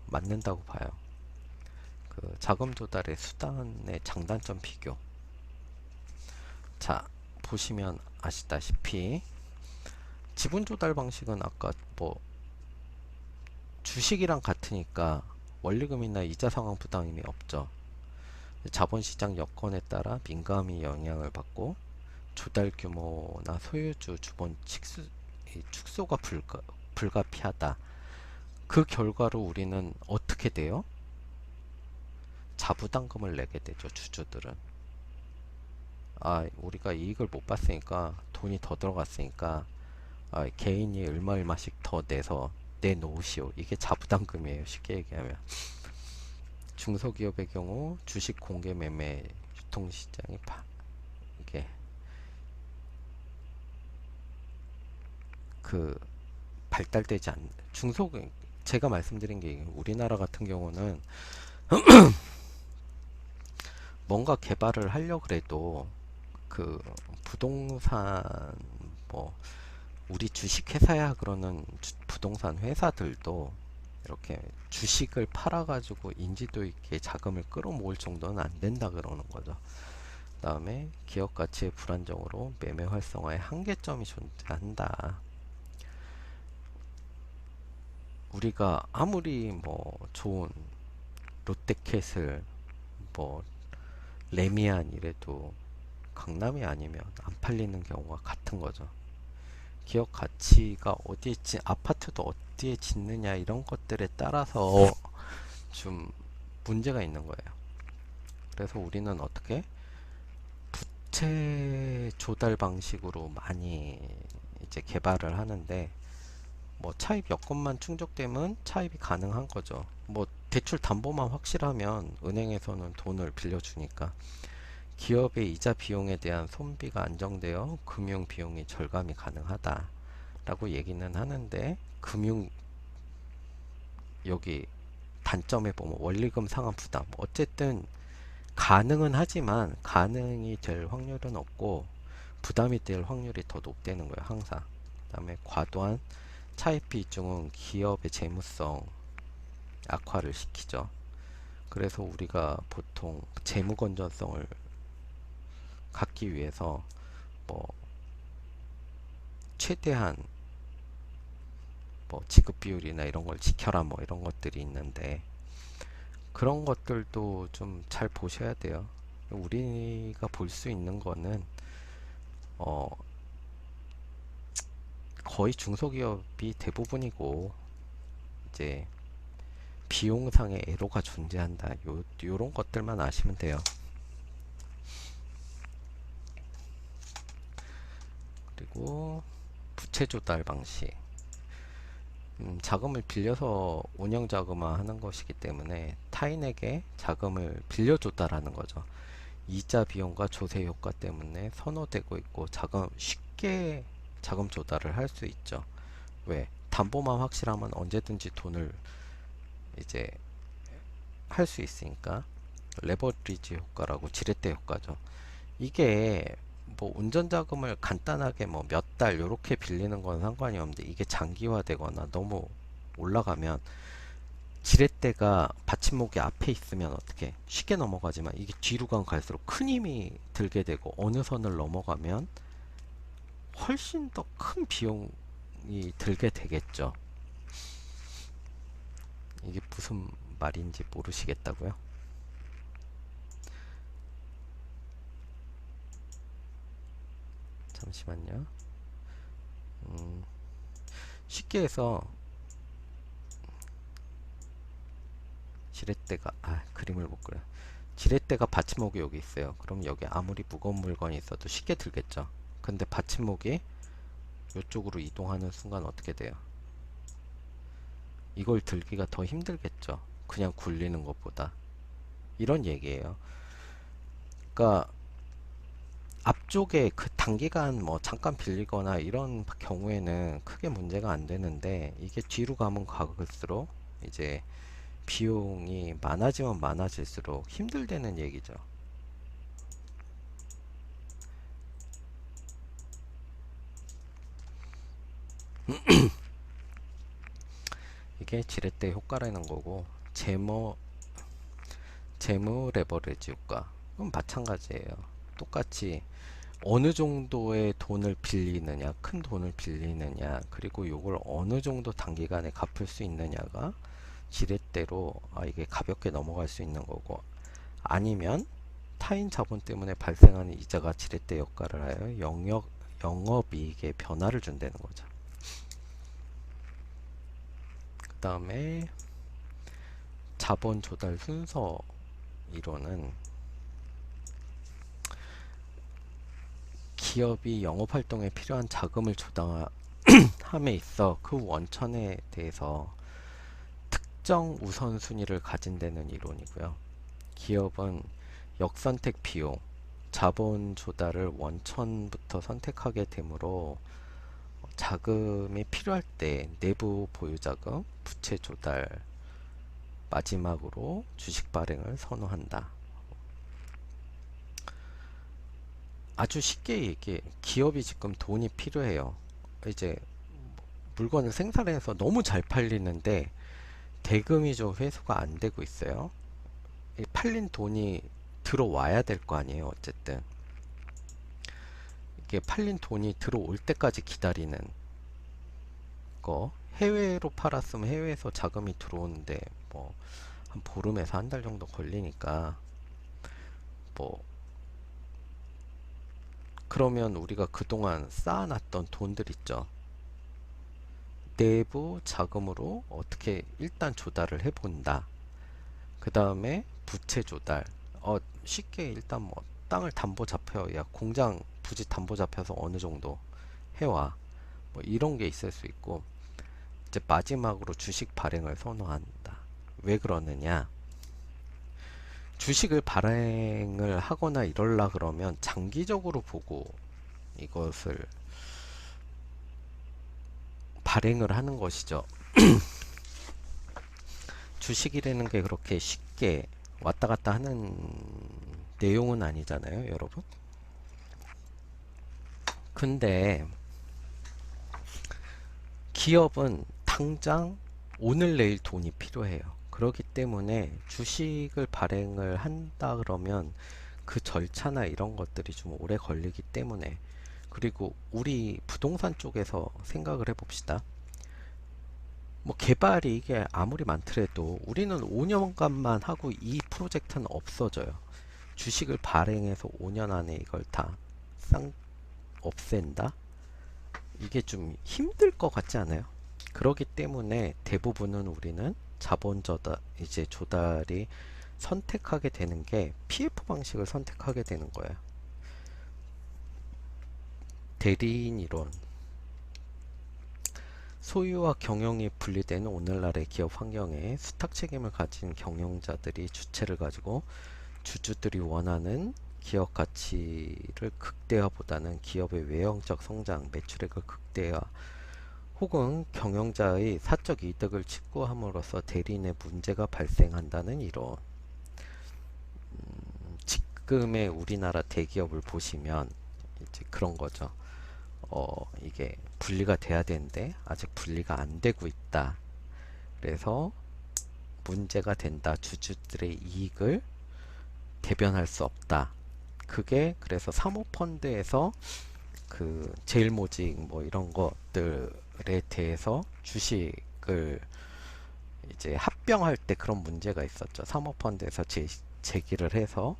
맞는다고 봐요. 그 자금 조달의 수단의 장단점 비교. 자, 보시면 아시다시피 지분 조달 방식은 아까 뭐 주식이랑 같으니까 원리금이나 이자 상환 부담이 없죠. 자본시장 여건에 따라 민감히 영향을 받고 조달 규모나 소유주 주본 축소가 불가피하다. 그 결과로 우리는 어떻게 돼요? 자부담금을 내게 되죠, 주주들은. 우리가 이익을 못 봤으니까 돈이 더 들어갔으니까 개인이 얼마씩 더 내놓으시오. 이게 자부담금이에요, 쉽게 얘기하면. 중소기업의 경우 주식 공개 매매 유통시장이 이게 그 발달되지 않는 제가 말씀드린 게 우리나라 같은 경우는 뭔가 개발을 하려고 그래도 그 부동산 뭐 우리 주식 회사야 그러는 부동산 회사들도 이렇게 주식을 팔아가지고 인지도 있게 자금을 끌어모을 정도는 안 된다 그러는 거죠. 그다음에 기업 가치의 불안정으로 매매 활성화의 한계점이 존재한다. 우리가 아무리 뭐 좋은 롯데캐슬, 뭐 레미안 이래도 강남이 아니면 안 팔리는 경우가 같은 거죠. 기업 가치가 어디에 아파트도 어디에 짓느냐 이런 것들에 따라서 좀 문제가 있는 거예요. 그래서 우리는 어떻게 부채 조달 방식으로 많이 이제 개발을 하는데, 뭐 차입 여건만 충족되면 차입이 가능한 거죠. 뭐 대출 담보만 확실하면 은행에서는 돈을 빌려주니까 기업의 이자 비용에 대한 손비가 안정되어 금융 비용이 절감이 가능하다라고 얘기는 하는데, 금융 여기 단점에 보면 원리금 상환 부담, 어쨌든 가능은 하지만 가능이 될 확률은 없고 부담이 될 확률이 더 높다는 거예요, 항상. 그다음에 과도한 차입 비중은 기업의 재무성 악화를 시키죠. 그래서 우리가 보통 재무 건전성을 갖기 위해서 뭐 최대한 뭐 지급 비율이나 이런 걸 지켜라 뭐 이런 것들이 있는데, 그런 것들도 좀 잘 보셔야 돼요. 우리가 볼 수 있는 거는 어 거의 중소기업이 대부분이고, 이제 비용상의 애로가 존재한다. 요런 것들만 아시면 돼요. 그리고 부채 조달 방식. 자금을 빌려서 운영 자금화 하는 것이기 때문에 타인에게 자금을 빌려 조달하는 거죠. 이자 비용과 조세 효과 때문에 선호되고 있고 쉽게 자금 조달을 할 수 있죠. 왜? 담보만 확실하면 언제든지 돈을 이제 할 수 있으니까. 레버리지 효과라고, 지렛대 효과죠. 이게 뭐 운전자금을 간단하게 뭐 몇 달 요렇게 빌리는 건 상관이 없는데, 이게 장기화되거나 너무 올라가면 지렛대가 받침목이 앞에 있으면 어떻게 쉽게 넘어가지만, 이게 뒤로 갈수록 큰 힘이 들게 되고 어느 선을 넘어가면 훨씬 더 큰 비용이 들게 되겠죠. 이게 무슨 말인지 모르시겠다고요? 잠시만요. 쉽게 해서 지렛대가 그림을 못 그려. 지렛대가 받침목이 여기 있어요. 그럼 여기 아무리 무거운 물건이 있어도 쉽게 들겠죠. 근데 받침목이 이쪽으로 이동하는 순간 어떻게 돼요? 이걸 들기가 더 힘들겠죠. 그냥 굴리는 것보다. 이런 얘기예요. 그러니까 앞쪽에 그 단기간 뭐 잠깐 빌리거나 이런 경우에는 크게 문제가 안 되는데, 이게 뒤로 가면 갈수록 이제 비용이 많아지면 많아질수록 힘들다는 얘기죠. 이게 지렛대 효과라는 거고, 재무 레버리지 효과. 그럼 마찬가지예요. 똑같이 어느 정도의 돈을 빌리느냐, 큰 돈을 빌리느냐, 그리고 이걸 어느 정도 단기간에 갚을 수 있느냐가 지렛대로 이게 가볍게 넘어갈 수 있는 거고, 아니면 타인 자본 때문에 발생하는 이자가 지렛대 역할을 하여 영업이익에 변화를 준다는 거죠. 그 다음에 자본 조달 순서 이론은, 기업이 영업활동에 필요한 자금을 조달함에 있어 그 원천에 대해서 특정 우선순위를 가진다는 이론이고요. 기업은 역선택 비용, 자본 조달을 원천부터 선택하게 되므로 자금이 필요할 때 내부 보유자금, 부채 조달, 마지막으로 주식 발행을 선호한다. 아주 쉽게 얘기해. 기업이 지금 돈이 필요해요. 이제 물건을 생산해서 너무 잘 팔리는데 대금이 좀 회수가 안 되고 있어요. 팔린 돈이 들어와야 될 거 아니에요, 어쨌든. 이게 팔린 돈이 들어올 때까지 기다리는 거. 해외로 팔았으면 해외에서 자금이 들어오는데 뭐 한 보름에서 한 달 정도 걸리니까 뭐 그러면 우리가 그동안 쌓아놨던 돈들 있죠. 내부 자금으로 어떻게 일단 조달을 해본다. 그 다음에 부채 조달. 쉽게 일단 뭐 땅을 담보 잡혀야 공장 부지 담보 잡혀서 어느 정도 해와. 뭐 이런 게 있을 수 있고 이제 마지막으로 주식 발행을 선호한다. 왜 그러느냐? 주식을 발행을 하거나 이럴라 그러면 장기적으로 보고 이것을 발행을 하는 것이죠. 주식이라는 게 그렇게 쉽게 왔다 갔다 하는 내용은 아니잖아요, 여러분. 근데 기업은 당장 오늘 내일 돈이 필요해요. 그렇기 때문에 주식을 발행을 한다 그러면 그 절차나 이런 것들이 좀 오래 걸리기 때문에 그리고 우리 부동산 쪽에서 생각을 해봅시다. 뭐 개발이 이게 아무리 많더라도 우리는 5년간만 하고 이 프로젝트는 없어져요. 주식을 발행해서 5년 안에 이걸 다 쌍 없앤다? 이게 좀 힘들 것 같지 않아요? 그렇기 때문에 대부분은 우리는 자본 조달, 이제 조달이 선택하게 되는 게 PF 방식을 선택하게 되는 거예요. 대리인 이론. 소유와 경영이 분리되는 오늘날의 기업 환경에 수탁 책임을 가진 경영자들이 주체를 가지고 주주들이 원하는 기업 가치를 극대화보다는 기업의 외형적 성장, 매출액을 극대화 혹은 경영자의 사적 이득을 직구함으로써 대리인의 문제가 발생한다는 이론. 지금의 우리나라 대기업을 보시면 이제 그런 거죠. 이게 분리가 돼야 되는데 아직 분리가 안 되고 있다. 그래서 문제가 된다. 주주들의 이익을 대변할 수 없다. 그게 그래서 사모펀드에서 그 제일모직 뭐 이런 것들에 대해서 주식을 이제 합병할 때 그런 문제가 있었죠. 사모펀드에서 제기를 해서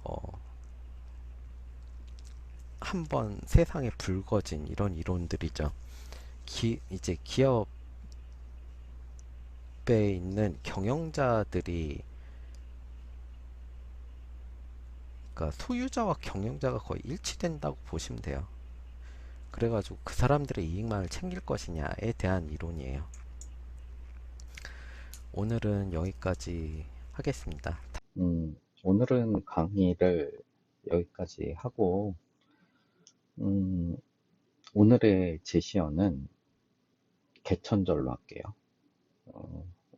어, 한번 세상에 불거진 이런 이론들이죠. 이제 기업에 있는 경영자들이 그러니까 소유자와 경영자가 거의 일치된다고 보시면 돼요. 그래가지고 그 사람들의 이익만을 챙길 것이냐에 대한 이론이에요. 오늘은 여기까지 하겠습니다. 오늘은 강의를 여기까지 하고, 음, 오늘의 제시어는 개천절로 할게요.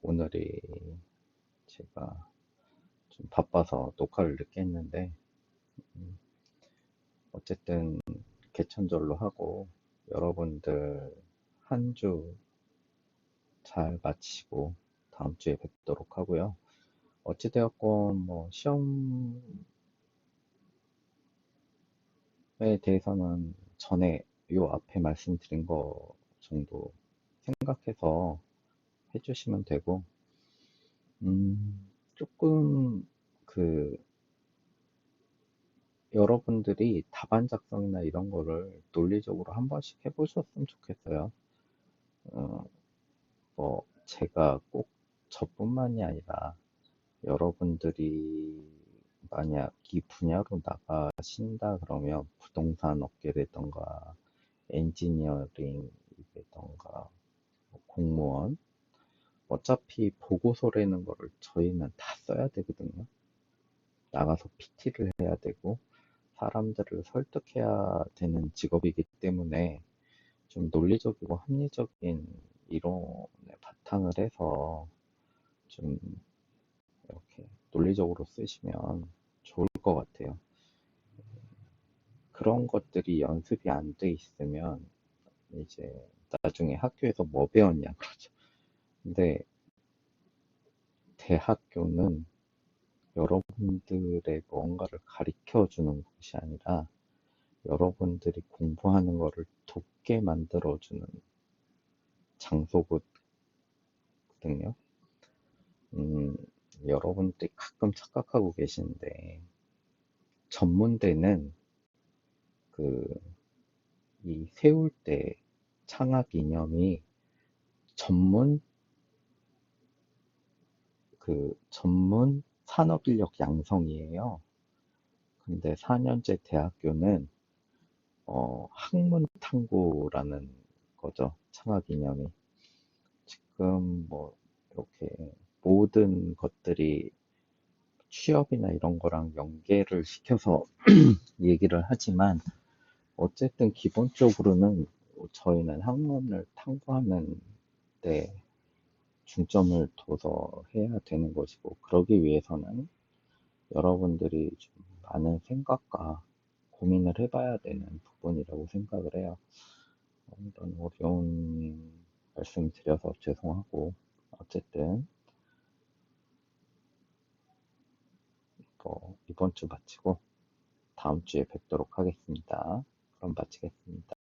오늘이 제가 좀 바빠서 녹화를 늦게 했는데, 어쨌든 개천절로 하고, 여러분들 한 주 잘 마치고, 다음 주에 뵙도록 하고요. 어찌되었건, 뭐, 시험에 대해서는 전에 요 앞에 말씀드린 거 정도 생각해서 해주시면 되고, 조금 그 여러분들이 답안 작성이나 이런 거를 논리적으로 한 번씩 해보셨으면 좋겠어요. 어, 뭐 제가 꼭 저뿐만이 아니라 여러분들이 만약 이 분야로 나가신다 그러면 부동산 업계라던가 엔지니어링이라던가 공무원 어차피 보고서라는 거를 저희는 다 써야 되거든요. 나가서 PT를 해야 되고 사람들을 설득해야 되는 직업이기 때문에 좀 논리적이고 합리적인 이론에 바탕을 해서 좀 이렇게 논리적으로 쓰시면 좋을 것 같아요. 그런 것들이 연습이 안 돼 있으면 이제 나중에 학교에서 뭐 배웠냐 그러죠. 근데 대학교는 여러분들의 뭔가를 가르쳐 주는 곳이 아니라 여러분들이 공부하는 거를 돕게 만들어주는 장소거든요. 음, 여러분들이 가끔 착각하고 계시는데, 전문대는 이 세울 때 창학 이념이 전문, 전문 산업인력 양성이에요. 근데 4년제 대학교는, 학문 탐구라는 거죠. 창학 이념이. 지금 뭐, 이렇게 모든 것들이 취업이나 이런 거랑 연계를 시켜서 얘기를 하지만, 어쨌든 기본적으로는 저희는 학문을 탐구하는 데 중점을 둬서 해야 되는 것이고, 그러기 위해서는 여러분들이 좀 많은 생각과 고민을 해봐야 되는 부분이라고 생각을 해요. 이런 어려운 말씀 드려서 죄송하고, 어쨌든 이번 주 마치고 다음 주에 뵙도록 하겠습니다. 그럼 마치겠습니다.